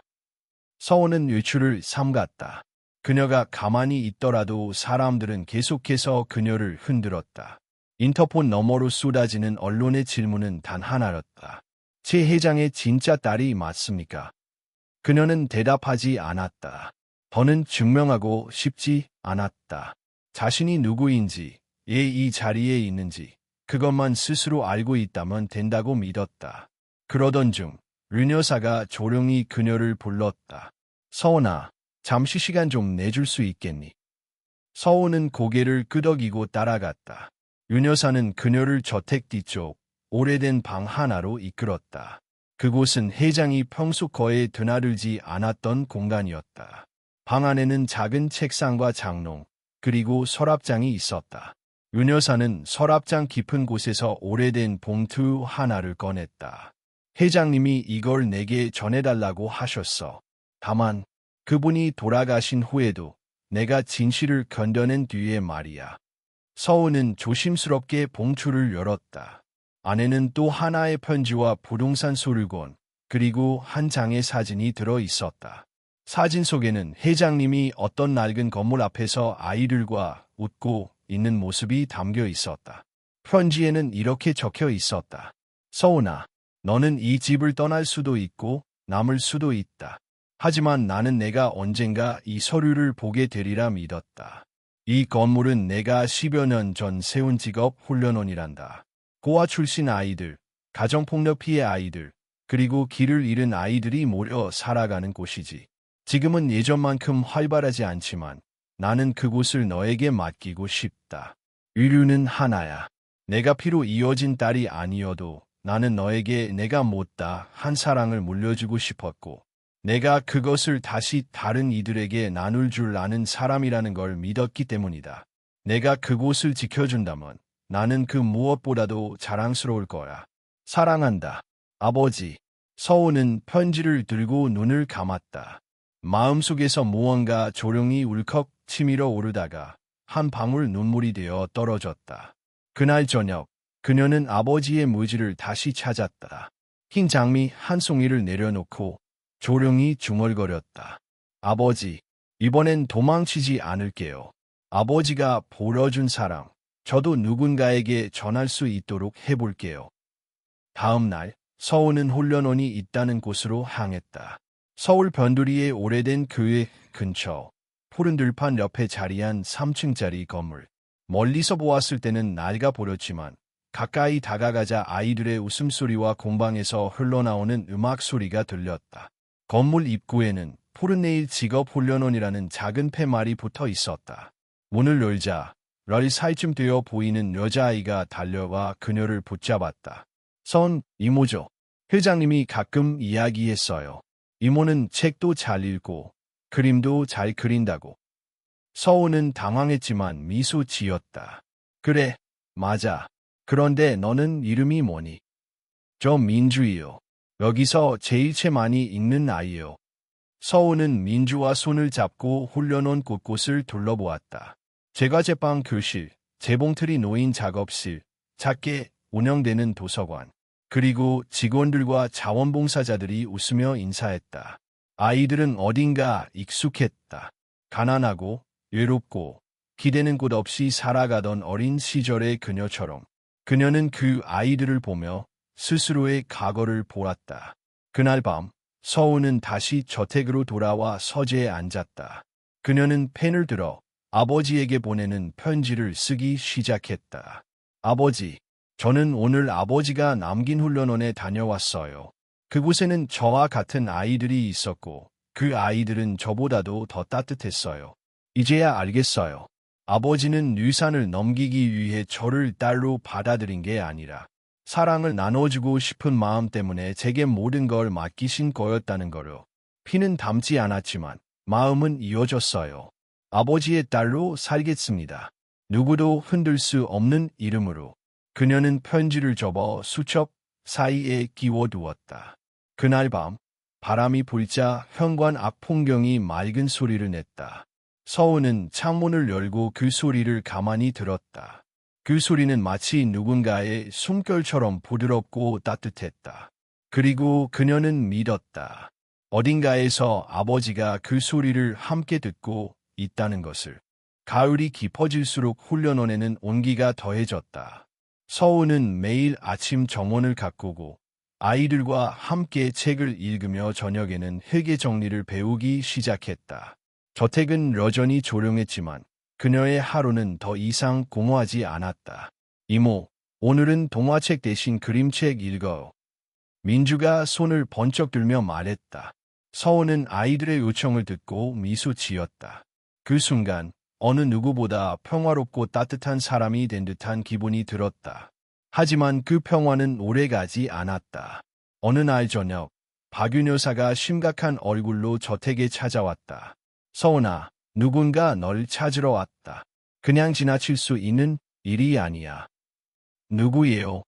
서우는 외출을 삼갔다. 그녀가 가만히 있더라도 사람들은 계속해서 그녀를 흔들었다. 인터폰 너머로 쏟아지는 언론의 질문은 단 하나였다. 제 회장의 진짜 딸이 맞습니까? 그녀는 대답하지 않았다. 더는 증명하고 싶지 않았다. 자신이 누구인지, 왜 이 자리에 있는지, 그것만 스스로 알고 있다면 된다고 믿었다. 그러던 중, 류 여사가 조용히 그녀를 불렀다. 서원아, 잠시 시간 좀 내줄 수 있겠니? 서원은 고개를 끄덕이고 따라갔다. 류 여사는 그녀를 저택 뒤쪽, 오래된 방 하나로 이끌었다. 그곳은 회장이 평소 거에 드나들지 않았던 공간이었다. 방 안에는 작은 책상과 장롱, 그리고 서랍장이 있었다. 류 여사는 서랍장 깊은 곳에서 오래된 봉투 하나를 꺼냈다. 회장님이 이걸 내게 전해달라고 하셨어. 다만 그분이 돌아가신 후에도 내가 진실을 견뎌낸 뒤에 말이야. 서우는 조심스럽게 봉투를 열었다. 안에는 또 하나의 편지와 부동산 소유권, 그리고 한 장의 사진이 들어 있었다. 사진 속에는 회장님이 어떤 낡은 건물 앞에서 아이들과 웃고 있는 모습이 담겨 있었다. 편지에는 이렇게 적혀 있었다. 서운아, 너는 이 집을 떠날 수도 있고 남을 수도 있다. 하지만 나는 내가 언젠가 이 서류를 보게 되리라 믿었다. 이 건물은 내가 10여 년 전 세운 직업 훈련원이란다. 고아 출신 아이들, 가정폭력 피해 아이들, 그리고 길을 잃은 아이들이 모여 살아가는 곳이지. 지금은 예전만큼 활발하지 않지만 나는 그곳을 너에게 맡기고 싶다. 의류는 하나야. 내가 피로 이어진 딸이 아니어도 나는 너에게 내가 못다 한 사랑을 물려주고 싶었고 내가 그것을 다시 다른 이들에게 나눌 줄 아는 사람이라는 걸 믿었기 때문이다. 내가 그곳을 지켜준다면 나는 그 무엇보다도 자랑스러울 거야. 사랑한다. 아버지. 서우는 편지를 들고 눈을 감았다. 마음속에서 무언가 조용히 울컥 치밀어 오르다가 한 방울 눈물이 되어 떨어졌다. 그날 저녁 그녀는 아버지의 묘지를 다시 찾았다. 흰 장미 한 송이를 내려놓고 조용히 중얼거렸다. 아버지, 이번엔 도망치지 않을게요. 아버지가 보러준 사랑, 저도 누군가에게 전할 수 있도록 해볼게요. 다음 날 서우는 훈련원이 있다는 곳으로 향했다. 서울 변두리의 오래된 교회 근처 푸른 들판 옆에 자리한 3층짜리 건물. 멀리서 보았을 때는 낡아 보였지만 가까이 다가가자 아이들의 웃음소리와 공방에서 흘러나오는 음악 소리가 들렸다. 건물 입구에는 푸른네일 직업훈련원이라는 작은 팻말이 붙어 있었다. 문을 열자 10살쯤 되어 보이는 여자아이가 달려와 그녀를 붙잡았다. 선, 이모죠. 회장님이 가끔 이야기했어요. 이모는 책도 잘 읽고 그림도 잘 그린다고. 서우는 당황했지만 미소 지었다. 그래, 맞아. 그런데 너는 이름이 뭐니? 저 민주이요. 여기서 제일 책 많이 읽는 아이요. 서우는 민주와 손을 잡고 훈련원 곳곳을 둘러보았다. 제과제빵 교실, 재봉틀이 놓인 작업실, 작게 운영되는 도서관, 그리고 직원들과 자원봉사자들이 웃으며 인사했다. 아이들은 어딘가 익숙했다. 가난하고 외롭고 기대는 곳 없이 살아가던 어린 시절의 그녀처럼 그녀는 그 아이들을 보며 스스로의 과거를 보았다. 그날 밤 서우는 다시 저택으로 돌아와 서재에 앉았다. 그녀는 펜을 들어 아버지에게 보내는 편지를 쓰기 시작했다. 아버지, 저는 오늘 아버지가 남긴 훈련원에 다녀왔어요. 그곳에는 저와 같은 아이들이 있었고 그 아이들은 저보다도 더 따뜻했어요. 이제야 알겠어요. 아버지는 유산을 넘기기 위해 저를 딸로 받아들인 게 아니라 사랑을 나눠주고 싶은 마음 때문에 제게 모든 걸 맡기신 거였다는 거로. 피는 닮지 않았지만 마음은 이어졌어요. 아버지의 딸로 살겠습니다. 누구도 흔들 수 없는 이름으로. 그녀는 편지를 접어 수첩 사이에 끼워두었다. 그날 밤 바람이 불자 현관 앞 풍경이 맑은 소리를 냈다. 서우는 창문을 열고 그 소리를 가만히 들었다. 그 소리는 마치 누군가의 숨결처럼 부드럽고 따뜻했다. 그리고 그녀는 믿었다. 어딘가에서 아버지가 그 소리를 함께 듣고 있다는 것을. 가을이 깊어질수록 훈련원에는 온기가 더해졌다. 서우는 매일 아침 정원을 가꾸고 아이들과 함께 책을 읽으며 저녁에는 회계 정리를 배우기 시작했다. 저택은 여전히 조용했지만 그녀의 하루는 더 이상 공허하지 않았다. 이모, 오늘은 동화책 대신 그림책 읽어요. 민주가 손을 번쩍 들며 말했다. 서우는 아이들의 요청을 듣고 미소 지었다. 그 순간 어느 누구보다 평화롭고 따뜻한 사람이 된 듯한 기분이 들었다. 하지만 그 평화는 오래가지 않았다. 어느 날 저녁, 박윤 여사가 심각한 얼굴로 저택에 찾아왔다. 서운아, 누군가 널 찾으러 왔다. 그냥 지나칠 수 있는 일이 아니야. 누구예요?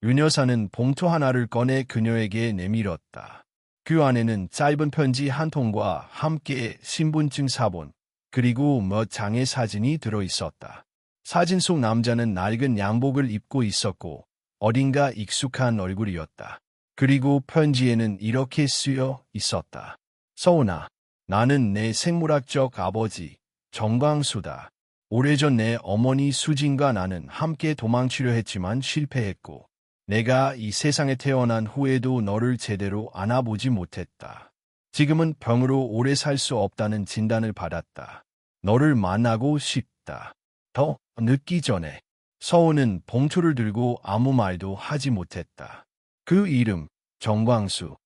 윤 여사는 봉투 하나를 꺼내 그녀에게 내밀었다. 그 안에는 짧은 편지 한 통과 함께 신분증 사본, 그리고 몇 장의 사진이 들어있었다. 사진 속 남자는 낡은 양복을 입고 있었고 어딘가 익숙한 얼굴이었다. 그리고 편지에는 이렇게 쓰여 있었다. 서운아, 나는 내 생물학적 아버지 정광수다. 오래전 내 어머니 수진과 나는 함께 도망치려 했지만 실패했고 내가 이 세상에 태어난 후에도 너를 제대로 안아보지 못했다. 지금은 병으로 오래 살 수 없다는 진단을 받았다. 너를 만나고 싶다. 더 늦기 전에. 서우는 봉투를 들고 아무 말도 하지 못했다. 그 이름, 정광수.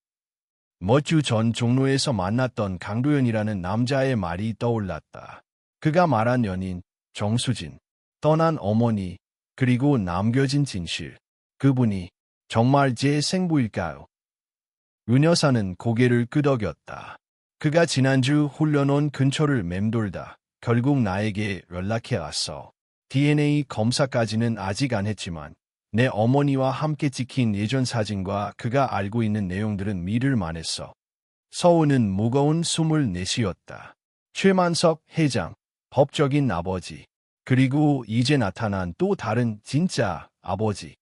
몇 주 전 종로에서 만났던 강도현이라는 남자의 말이 떠올랐다. 그가 말한 연인, 정수진, 떠난 어머니, 그리고 남겨진 진실. 그분이 정말 제 생부일까요? 윤 여사는 고개를 끄덕였다. 그가 지난주 훈련원 근처를 맴돌다 결국 나에게 연락해 왔어. DNA 검사까지는 아직 안 했지만 내 어머니와 함께 찍힌 예전 사진과 그가 알고 있는 내용들은 믿을 만했어. 서우는 무거운 숨을 내쉬었다. 최만석 회장, 법적인 아버지, 그리고 이제 나타난 또 다른 진짜 아버지.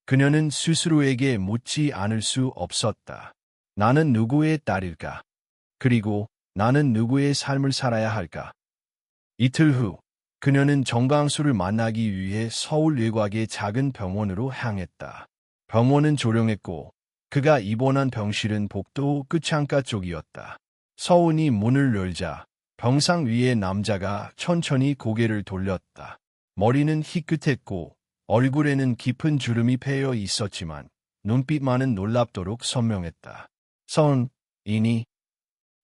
그녀는 스스로에게 묻지 않을 수 없었다. 나는 누구의 딸일까? 그리고 나는 누구의 삶을 살아야 할까? 이틀 후, 그녀는 정광수를 만나기 위해 서울 외곽의 작은 병원으로 향했다. 병원은 조용했고 그가 입원한 병실은 복도 끝창가 쪽이었다. 서운이 문을 열자 병상 위에 남자가 천천히 고개를 돌렸다. 머리는 희끗했고 얼굴에는 깊은 주름이 패여 있었지만 눈빛만은 놀랍도록 선명했다. 서운이니?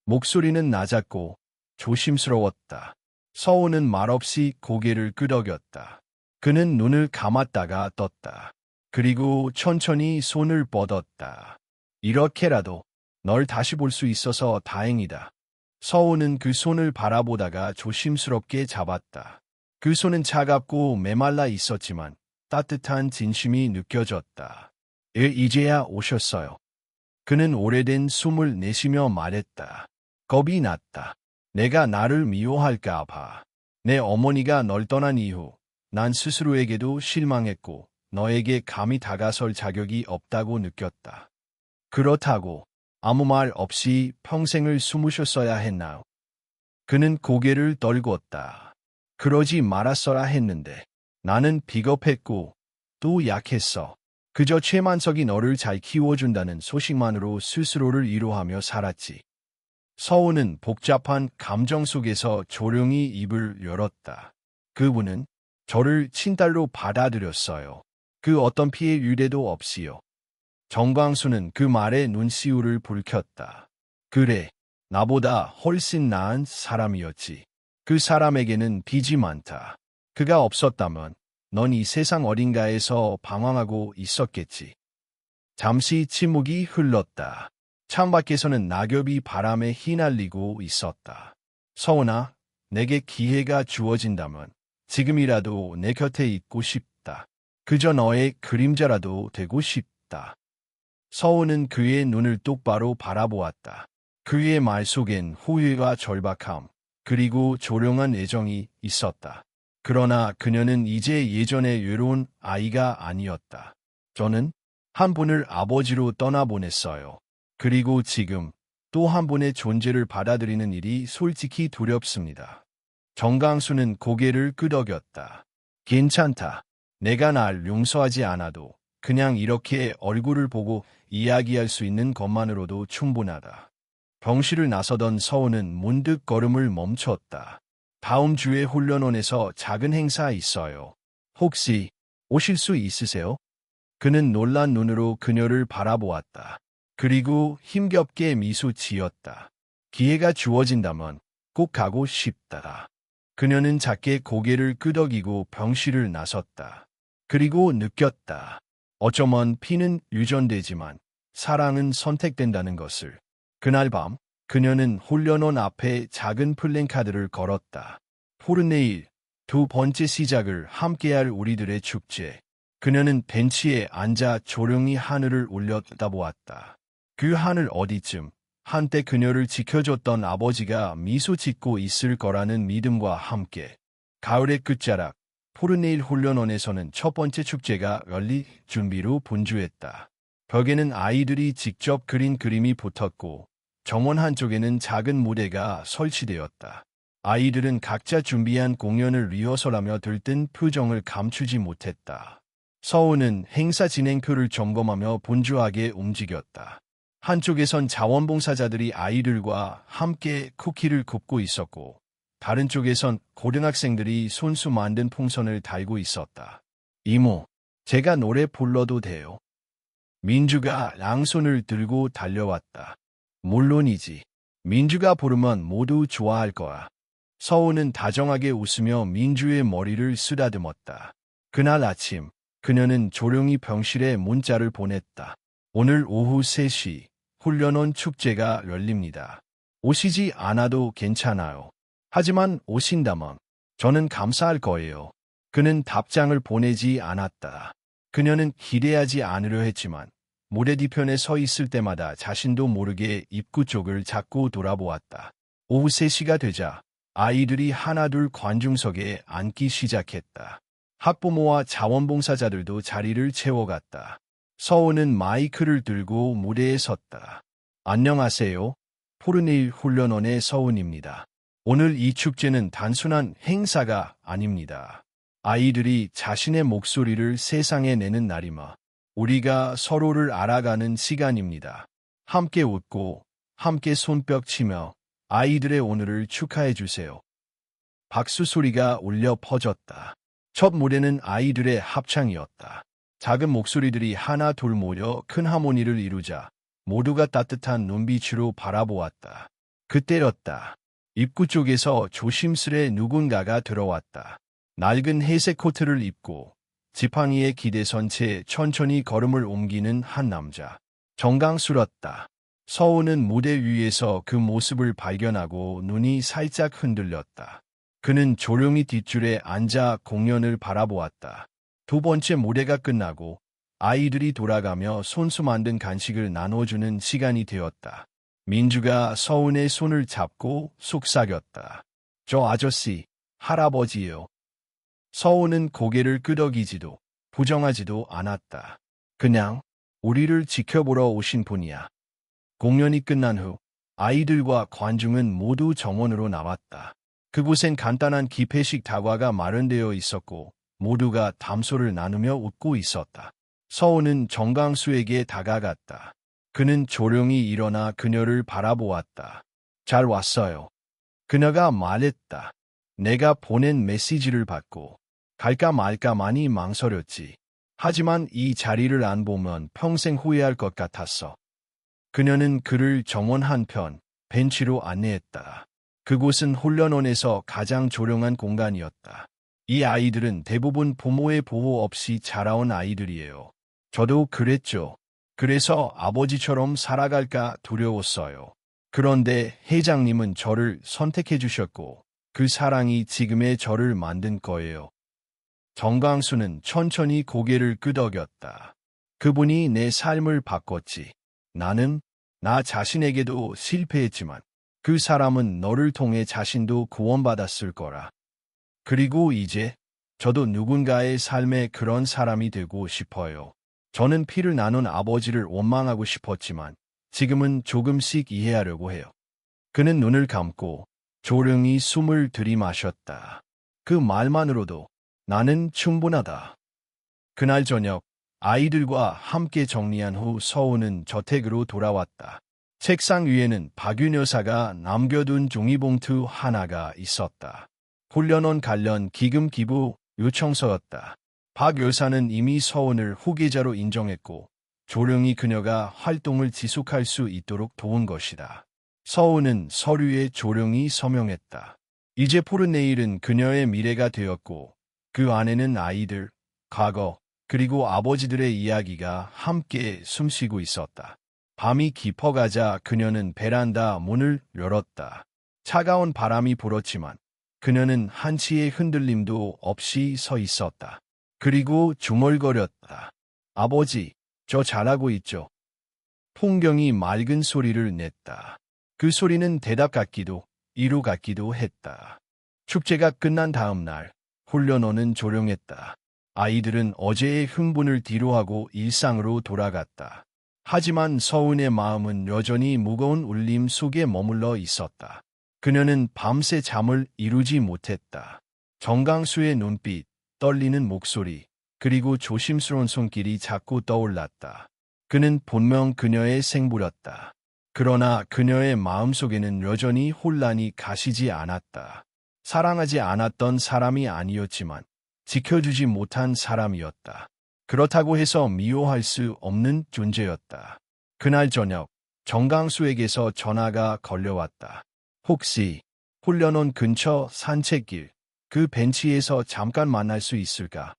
목소리는 낮았고 조심스러웠다. 서우는 말없이 고개를 끄덕였다. 그는 눈을 감았다가 떴다. 그리고 천천히 손을 뻗었다. 이렇게라도 널 다시 볼 수 있어서 다행이다. 서우는 그 손을 바라보다가 조심스럽게 잡았다. 그 손은 차갑고 메말라 있었지만 따뜻한 진심이 느껴졌다. 이제야 오셨어요. 그는 오래된 숨을 내쉬며 말했다. 겁이 났다. 내가 나를 미워할까 봐. 내 어머니가 널 떠난 이후 난 스스로에게도 실망했고 너에게 감히 다가설 자격이 없다고 느꼈다. 그렇다고 아무 말 없이 평생을 숨으셨어야 했나요? 그는 고개를 떨궜다. 그러지 말았어야 했는데 나는 비겁했고 또 약했어. 그저 최만석이 너를 잘 키워준다는 소식만으로 스스로를 위로하며 살았지. 서우는 복잡한 감정 속에서 조용히 입을 열었다. 그분은 저를 친딸로 받아들였어요. 그 어떤 피해 유대도 없이요. 정광수는 그 말에 눈시울을 붉혔다. 그래, 나보다 훨씬 나은 사람이었지. 그 사람에게는 빚이 많다. 그가 없었다면 넌 이 세상 어딘가에서 방황하고 있었겠지. 잠시 침묵이 흘렀다. 창밖에서는 낙엽이 바람에 휘날리고 있었다. 서운아, 내게 기회가 주어진다면 지금이라도 내 곁에 있고 싶다. 그저 너의 그림자라도 되고 싶다. 서운은 그의 눈을 똑바로 바라보았다. 그의 말 속엔 후회와 절박함, 그리고 조용한 애정이 있었다. 그러나 그녀는 이제 예전의 외로운 아이가 아니었다. 저는 한 분을 아버지로 떠나보냈어요. 그리고 지금 또 한 분의 존재를 받아들이는 일이 솔직히 두렵습니다. 정광수는 고개를 끄덕였다. 괜찮다. 내가 날 용서하지 않아도 그냥 이렇게 얼굴을 보고 이야기할 수 있는 것만으로도 충분하다. 병실을 나서던 서훈은 문득 걸음을 멈췄다. 다음 주에 훈련원에서 작은 행사 있어요. 혹시 오실 수 있으세요? 그는 놀란 눈으로 그녀를 바라보았다. 그리고 힘겹게 미소 지었다. 기회가 주어진다면 꼭 가고 싶다. 그녀는 작게 고개를 끄덕이고 병실을 나섰다. 그리고 느꼈다. 어쩌면 피는 유전되지만 사랑은 선택된다는 것을. 그날 밤 그녀는 훈련원 앞에 작은 플랜카드를 걸었다. 푸른 내일, 두 번째 시작을 함께할 우리들의 축제. 그녀는 벤치에 앉아 조용히 하늘을 올려다보았다. 그 하늘 어디쯤 한때 그녀를 지켜줬던 아버지가 미소 짓고 있을 거라는 믿음과 함께 가을의 끝자락 푸른 내일 훈련원에서는 첫 번째 축제가 열릴 준비로 분주했다. 벽에는 아이들이 직접 그린 그림이 붙었고 정원 한쪽에는 작은 무대가 설치되었다. 아이들은 각자 준비한 공연을 리허설하며 들뜬 표정을 감추지 못했다. 서훈은 행사 진행표를 점검하며 분주하게 움직였다. 한쪽에선 자원봉사자들이 아이들과 함께 쿠키를 굽고 있었고 다른 쪽에선 고등학생들이 손수 만든 풍선을 달고 있었다. 이모, 제가 노래 불러도 돼요? 민주가 양손을 들고 달려왔다. 물론이지. 민주가 부르면 모두 좋아할 거야. 서훈은 다정하게 웃으며 민주의 머리를 쓰다듬었다. 그날 아침 그녀는 조용히 병실에 문자를 보냈다. 오늘 오후 3시 훈련원 축제가 열립니다. 오시지 않아도 괜찮아요. 하지만 오신다면 저는 감사할 거예요. 그는 답장을 보내지 않았다. 그녀는 기대하지 않으려 했지만 무대 뒤편에 서 있을 때마다 자신도 모르게 입구 쪽을 자꾸 돌아보았다. 오후 3시가 되자 아이들이 하나둘 관중석에 앉기 시작했다. 학부모와 자원봉사자들도 자리를 채워갔다. 서훈은 마이크를 들고 무대에 섰다. 안녕하세요. 푸른내일 훈련원의 서훈입니다. 오늘 이 축제는 단순한 행사가 아닙니다. 아이들이 자신의 목소리를 세상에 내는 날이며 우리가 서로를 알아가는 시간입니다. 함께 웃고 함께 손뼉 치며 아이들의 오늘을 축하해 주세요. 박수 소리가 울려 퍼졌다. 첫 무대는 아이들의 합창이었다. 작은 목소리들이 하나 둘 모여 큰 하모니를 이루자 모두가 따뜻한 눈빛으로 바라보았다. 그때였다. 입구 쪽에서 조심스레 누군가가 들어왔다. 낡은 회색 코트를 입고 지팡이에 기대선 채 천천히 걸음을 옮기는 한 남자. 정강스럽다. 서훈은 무대 위에서 그 모습을 발견하고 눈이 살짝 흔들렸다. 그는 조용히 뒷줄에 앉아 공연을 바라보았다. 두 번째 무대가 끝나고 아이들이 돌아가며 손수 만든 간식을 나눠주는 시간이 되었다. 민주가 서훈의 손을 잡고 속삭였다. 저 아저씨, 할아버지예요. 서훈은 고개를 끄덕이지도 부정하지도 않았다. 그냥 우리를 지켜보러 오신 분이야. 공연이 끝난 후 아이들과 관중은 모두 정원으로 나왔다. 그곳엔 간단한 기폐식 다과가 마련되어 있었고 모두가 담소를 나누며 웃고 있었다. 서훈은 정강수에게 다가갔다. 그는 조용히 일어나 그녀를 바라보았다. 잘 왔어요. 그녀가 말했다. 내가 보낸 메시지를 받고 갈까 말까 많이 망설였지. 하지만 이 자리를 안 보면 평생 후회할 것 같았어. 그녀는 그를 정원 한편 벤치로 안내했다. 그곳은 훈련원에서 가장 조용한 공간이었다. 이 아이들은 대부분 부모의 보호 없이 자라온 아이들이에요. 저도 그랬죠. 그래서 아버지처럼 살아갈까 두려웠어요. 그런데 회장님은 저를 선택해 주셨고 그 사랑이 지금의 저를 만든 거예요. 정강수는 천천히 고개를 끄덕였다. 그분이 내 삶을 바꿨지. 나는 나 자신에게도 실패했지만 그 사람은 너를 통해 자신도 구원받았을 거라. 그리고 이제 저도 누군가의 삶에 그런 사람이 되고 싶어요. 저는 피를 나눈 아버지를 원망하고 싶었지만 지금은 조금씩 이해하려고 해요. 그는 눈을 감고 조용히 숨을 들이마셨다. 그 말만으로도 나는 충분하다. 그날 저녁 아이들과 함께 정리한 후 서우는 저택으로 돌아왔다. 책상 위에는 박윤 여사가 남겨둔 종이봉투 하나가 있었다. 훈련원 관련 기금 기부 요청서였다. 박 여사는 이미 서운을 후계자로 인정했고 조용히 그녀가 활동을 지속할 수 있도록 도운 것이다. 서운은 서류에 조용히 서명했다. 이제 푸른 내일은 그녀의 미래가 되었고 그 안에는 아이들, 과거, 그리고 아버지들의 이야기가 함께 숨쉬고 있었다. 밤이 깊어가자 그녀는 베란다 문을 열었다. 차가운 바람이 불었지만 그녀는 한치의 흔들림도 없이 서 있었다. 그리고 중얼거렸다. 아버지, 저 잘하고 있죠? 풍경이 맑은 소리를 냈다. 그 소리는 대답 같기도 위로 같기도 했다. 축제가 끝난 다음 날 훈련원은 조용했다. 아이들은 어제의 흥분을 뒤로하고 일상으로 돌아갔다. 하지만 서운의 마음은 여전히 무거운 울림 속에 머물러 있었다. 그녀는 밤새 잠을 이루지 못했다. 정강수의 눈빛, 떨리는 목소리, 그리고 조심스러운 손길이 자꾸 떠올랐다. 그는 분명 그녀의 생부였다. 그러나 그녀의 마음속에는 여전히 혼란이 가시지 않았다. 사랑하지 않았던 사람이 아니었지만 지켜주지 못한 사람이었다. 그렇다고 해서 미워할 수 없는 존재였다. 그날 저녁 정강수에게서 전화가 걸려왔다. 혹시 훈련원 근처 산책길 그 벤치에서 잠깐 만날 수 있을까?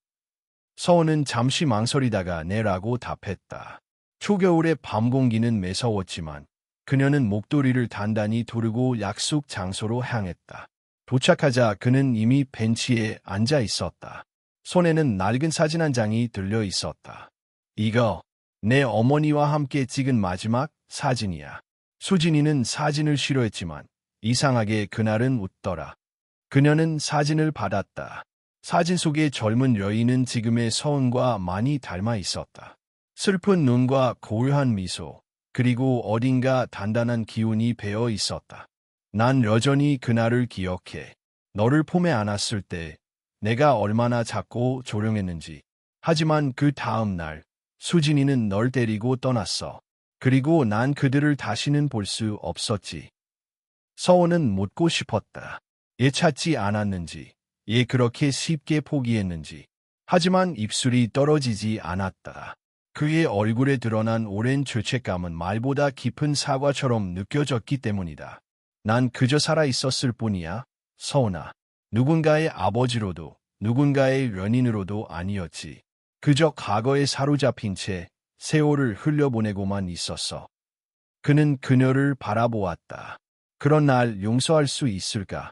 서은은 잠시 망설이다가 네라고 답했다. 초겨울의 밤 공기는 매서웠지만 그녀는 목도리를 단단히 두르고 약속 장소로 향했다. 도착하자 그는 이미 벤치에 앉아 있었다. 손에는 낡은 사진 한 장이 들려 있었다. 이거 내 어머니와 함께 찍은 마지막 사진이야. 수진이는 사진을 싫어했지만 이상하게 그날은 웃더라. 그녀는 사진을 받았다. 사진 속의 젊은 여인은 지금의 서은과 많이 닮아 있었다. 슬픈 눈과 고요한 미소, 그리고 어딘가 단단한 기운이 배어 있었다. 난 여전히 그날을 기억해. 너를 품에 안았을 때 내가 얼마나 작고 조용했는지. 하지만 그 다음 날 수진이는 널 데리고 떠났어. 그리고 난 그들을 다시는 볼 수 없었지. 서원은 묻고 싶었다. 얘 찾지 않았는지, 얘 그렇게 쉽게 포기했는지. 하지만 입술이 떨어지지 않았다. 그의 얼굴에 드러난 오랜 죄책감은 말보다 깊은 사과처럼 느껴졌기 때문이다. 난 그저 살아있었을 뿐이야, 서운아. 누군가의 아버지로도, 누군가의 연인으로도 아니었지. 그저 과거에 사로잡힌 채 세월을 흘려보내고만 있었어. 그는 그녀를 바라보았다. 그런 날 용서할 수 있을까?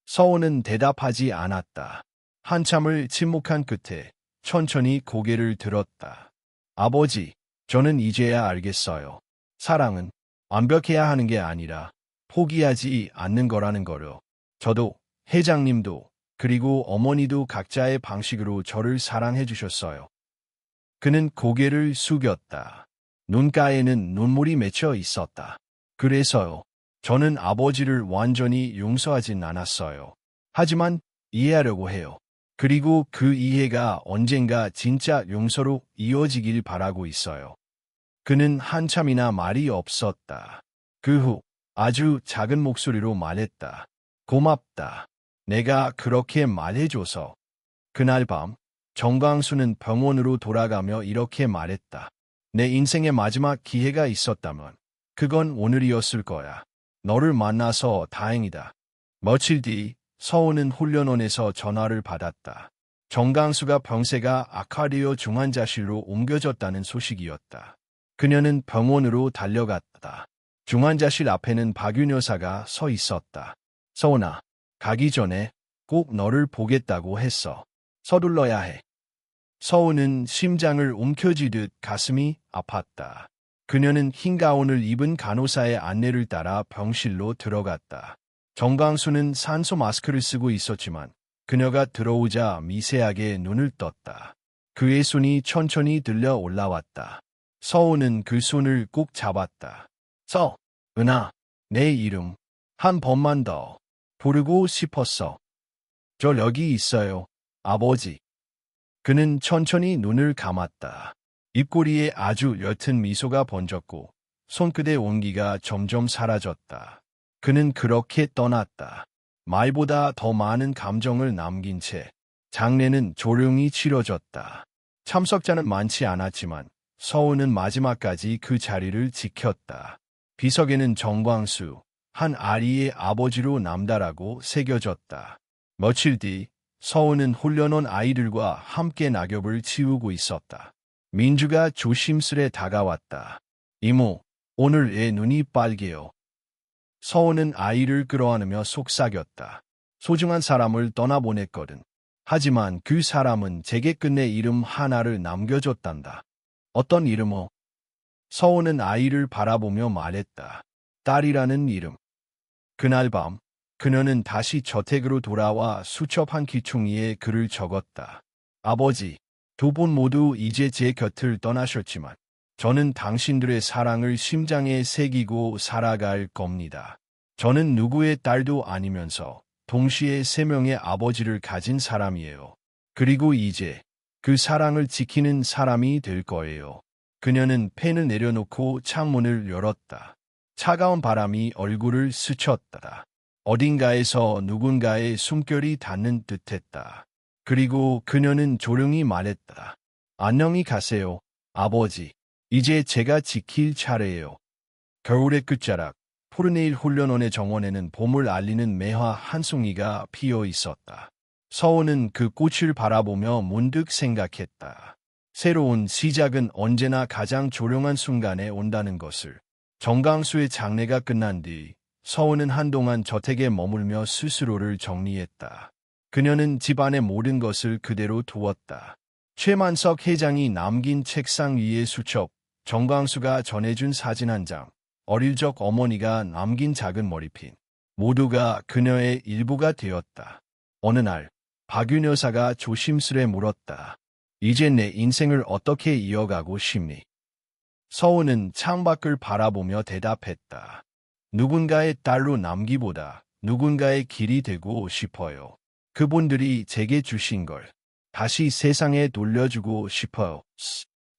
서원은 대답하지 않았다. 한참을 침묵한 끝에 천천히 고개를 들었다. 아버지, 저는 이제야 알겠어요. 사랑은 완벽해야 하는 게 아니라 포기하지 않는 거라는 거요. 저도, 회장님도, 그리고 어머니도 각자의 방식으로 저를 사랑해 주셨어요. 그는 고개를 숙였다. 눈가에는 눈물이 맺혀 있었다. 그래서요. 저는 아버지를 완전히 용서하진 않았어요. 하지만 이해하려고 해요. 그리고 그 이해가 언젠가 진짜 용서로 이어지길 바라고 있어요. 그는 한참이나 말이 없었다. 그 후 아주 작은 목소리로 말했다. 고맙다. 내가 그렇게 말해줘서. 그날 밤 정광수는 병원으로 돌아가며 이렇게 말했다. 내 인생의 마지막 기회가 있었다면 그건 오늘이었을 거야. 너를 만나서 다행이다. 며칠 뒤 서우는 훈련원에서 전화를 받았다. 정강수가 병세가 악화되어 중환자실로 옮겨졌다는 소식이었다. 그녀는 병원으로 달려갔다. 중환자실 앞에는 박윤 여사가 서 있었다. 서운아, 가기 전에 꼭 너를 보겠다고 했어. 서둘러야 해. 서우는 심장을 움켜쥐듯 가슴이 아팠다. 그녀는 흰 가운을 입은 간호사의 안내를 따라 병실로 들어갔다. 정광수는 산소 마스크를 쓰고 있었지만 그녀가 들어오자 미세하게 눈을 떴다. 그의 손이 천천히 들려 올라왔다. 서우는 그 손을 꼭 잡았다. 은하, 내 이름 한 번만 더 부르고 싶었어. 저 여기 있어요, 아버지. 그는 천천히 눈을 감았다. 입꼬리에 아주 옅은 미소가 번졌고 손끝의 온기가 점점 사라졌다. 그는 그렇게 떠났다. 말보다 더 많은 감정을 남긴 채 장례는 조용히 치러졌다. 참석자는 많지 않았지만 서훈은 마지막까지 그 자리를 지켰다. 비석에는 정광수, 한 아리의 아버지로 남다라고 새겨졌다. 며칠 뒤 서훈은 홀려놓은 아이들과 함께 낙엽을 치우고 있었다. 민주가 조심스레 다가왔다. 이모, 오늘 애 눈이 빨개요. 서훈은 아이를 끌어안으며 속삭였다. 소중한 사람을 떠나보냈거든. 하지만 그 사람은 제게 끝내 이름 하나를 남겨줬단다. 어떤 이름어? 서훈은 아이를 바라보며 말했다. 딸이라는 이름. 그날 밤, 그녀는 다시 저택으로 돌아와 수첩한 귀퉁이에 글을 적었다. 아버지, 두 분 모두 이제 제 곁을 떠나셨지만 저는 당신들의 사랑을 심장에 새기고 살아갈 겁니다. 저는 누구의 딸도 아니면서 동시에 세 명의 아버지를 가진 사람이에요. 그리고 이제 그 사랑을 지키는 사람이 될 거예요. 그녀는 펜을 내려놓고 창문을 열었다. 차가운 바람이 얼굴을 스쳤다. 어딘가에서 누군가의 숨결이 닿는 듯했다. 그리고 그녀는 조용히 말했다. 안녕히 가세요, 아버지. 이제 제가 지킬 차례예요. 겨울의 끝자락, 푸르네일 홀려놓은 정원에는 봄을 알리는 매화 한 송이가 피어 있었다. 서훈은 그 꽃을 바라보며 문득 생각했다. 새로운 시작은 언제나 가장 조용한 순간에 온다는 것을. 정광수의 장례가 끝난 뒤 서훈은 한동안 저택에 머물며 스스로를 정리했다. 그녀는 집안의 모든 것을 그대로 두었다. 최만석 회장이 남긴 책상 위의 수첩, 정광수가 전해준 사진 한 장, 어릴 적 어머니가 남긴 작은 머리핀, 모두가 그녀의 일부가 되었다. 어느 날 박윤 여사가 조심스레 물었다. 이제 내 인생을 어떻게 이어가고 싶니? 서훈은 창밖을 바라보며 대답했다. 누군가의 딸로 남기보다 누군가의 길이 되고 싶어요. 그분들이 제게 주신 걸 다시 세상에 돌려주고 싶어요.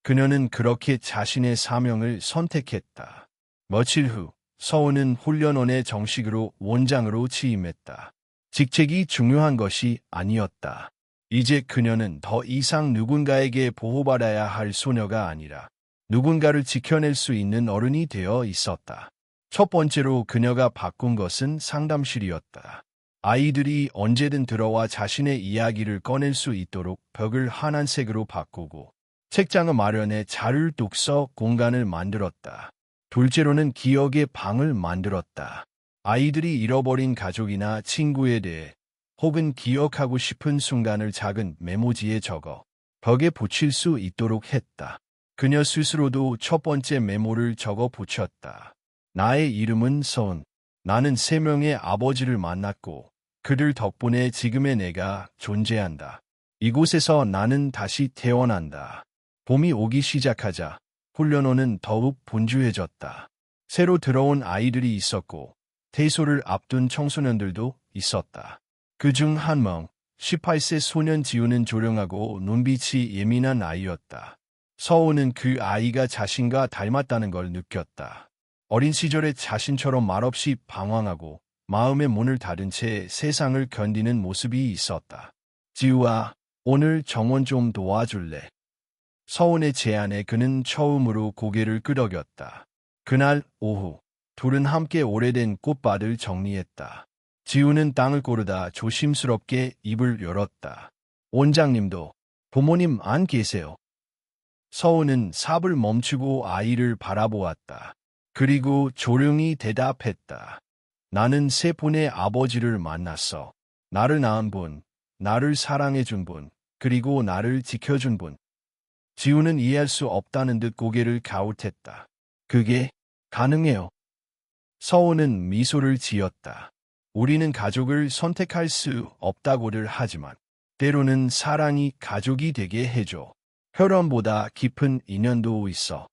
그녀는 그렇게 자신의 사명을 선택했다. 며칠 후 서훈은 훈련원에 정식으로 원장으로 취임했다. 직책이 중요한 것이 아니었다. 이제 그녀는 더 이상 누군가에게 보호받아야 할 소녀가 아니라 누군가를 지켜낼 수 있는 어른이 되어 있었다. 첫 번째로 그녀가 바꾼 것은 상담실이었다. 아이들이 언제든 들어와 자신의 이야기를 꺼낼 수 있도록 벽을 하얀색으로 바꾸고 책장을 마련해 자율 독서 공간을 만들었다. 둘째로는 기억의 방을 만들었다. 아이들이 잃어버린 가족이나 친구에 대해 혹은 기억하고 싶은 순간을 작은 메모지에 적어 벽에 붙일 수 있도록 했다. 그녀 스스로도 첫 번째 메모를 적어 붙였다. 나의 이름은 서훈. 나는 세 명의 아버지를 만났고 그들 덕분에 지금의 내가 존재한다. 이곳에서 나는 다시 태어난다. 봄이 오기 시작하자 훈련원은 더욱 분주해졌다. 새로 들어온 아이들이 있었고 퇴소를 앞둔 청소년들도 있었다. 그중 한 명, 18세 소년 지우는 조용하고 눈빛이 예민한 아이였다. 서훈은 그 아이가 자신과 닮았다는 걸 느꼈다. 어린 시절에 자신처럼 말없이 방황하고 마음의 문을 닫은 채 세상을 견디는 모습이 있었다. 지우아, 오늘 정원 좀 도와줄래? 서훈의 제안에 그는 처음으로 고개를 끄덕였다. 그날 오후, 둘은 함께 오래된 꽃밭을 정리했다. 지우는 땅을 고르다 조심스럽게 입을 열었다. 원장님도 부모님 안 계세요? 서훈은 삽을 멈추고 아이를 바라보았다. 그리고 조용히 대답했다. 나는 세 분의 아버지를 만났어. 나를 낳은 분, 나를 사랑해준 분, 그리고 나를 지켜준 분. 지우는 이해할 수 없다는 듯 고개를 갸웃했다. 그게 가능해요. 서훈은 미소를 지었다. 우리는 가족을 선택할 수 없다고들 하지만 때로는 사랑이 가족이 되게 해줘. 혈연보다 깊은 인연도 있어.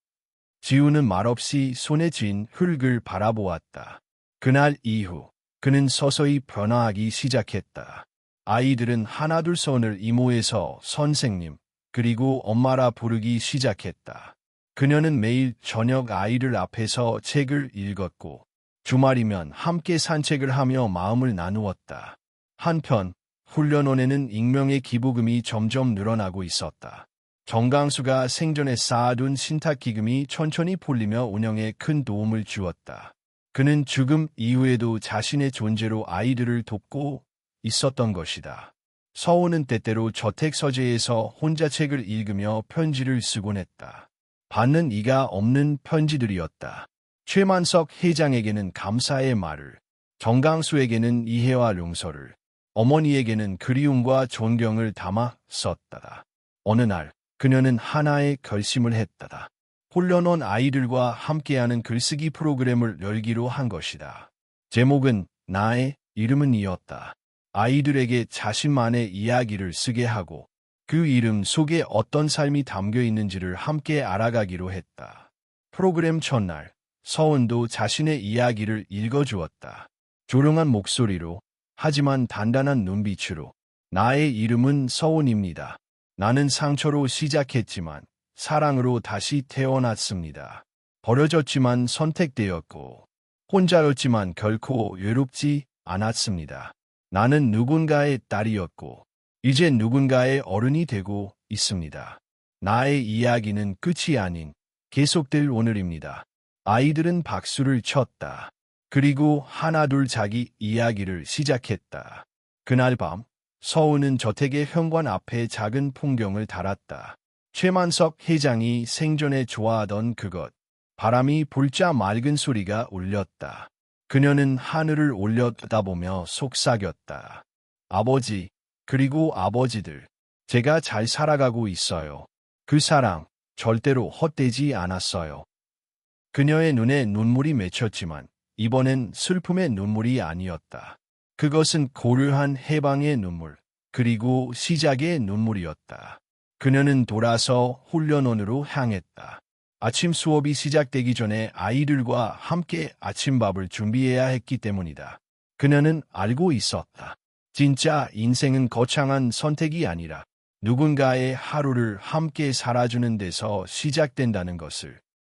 지우는 말없이 손에 쥔 흙을 바라보았다. 그날 이후 그는 서서히 변화하기 시작했다. 아이들은 하나둘 손을 이모에서 선생님, 그리고 엄마라 부르기 시작했다. 그녀는 매일 저녁 아이들 앞에서 책을 읽었고 주말이면 함께 산책을 하며 마음을 나누었다. 한편 훈련원에는 익명의 기부금이 점점 늘어나고 있었다. 정강수가 생전에 쌓아둔 신탁기금이 천천히 풀리며 운영에 큰 도움을 주었다. 그는 죽음 이후에도 자신의 존재로 아이들을 돕고 있었던 것이다. 서훈은 때때로 저택서재에서 혼자 책을 읽으며 편지를 쓰곤 했다. 받는 이가 없는 편지들이었다. 최만석 회장에게는 감사의 말을, 정강수에게는 이해와 용서를, 어머니에게는 그리움과 존경을 담아 썼다. 어느 날 그녀는 하나의 결심을 했다. 훈련원 아이들과 함께하는 글쓰기 프로그램을 열기로 한 것이다. 제목은 나의 이름은이었다. 아이들에게 자신만의 이야기를 쓰게 하고 그 이름 속에 어떤 삶이 담겨 있는지를 함께 알아가기로 했다. 프로그램 첫날, 서훈도 자신의 이야기를 읽어주었다. 조용한 목소리로, 하지만 단단한 눈빛으로. 나의 이름은 서훈입니다. 나는 상처로 시작했지만 사랑으로 다시 태어났습니다. 버려졌지만 선택되었고 혼자였지만 결코 외롭지 않았습니다. 나는 누군가의 딸이었고 이제 누군가의 어른이 되고 있습니다. 나의 이야기는 끝이 아닌 계속될 오늘입니다. 아이들은 박수를 쳤다. 그리고 하나둘 자기 이야기를 시작했다. 그날 밤 서훈은 저택의 현관 앞에 작은 풍경을 달았다. 최만석 회장이 생전에 좋아하던 그것. 바람이 불자 맑은 소리가 울렸다. 그녀는 하늘을 올려다보며 속삭였다. 아버지, 그리고 아버지들, 제가 잘 살아가고 있어요. 그 사랑 절대로 헛되지 않았어요. 그녀의 눈에 눈물이 맺혔지만 이번엔 슬픔의 눈물이 아니었다. 그것은 고요한 해방의 눈물, 그리고 시작의 눈물이었다. 그녀는 돌아서 훈련원으로 향했다. 아침 수업이 시작되기 전에 아이들과 함께 아침밥을 준비해야 했기 때문이다. 그녀는 알고 있었다. 진짜 인생은 거창한 선택이 아니라 누군가의 하루를 함께 살아주는 데서 시작된다는 것을.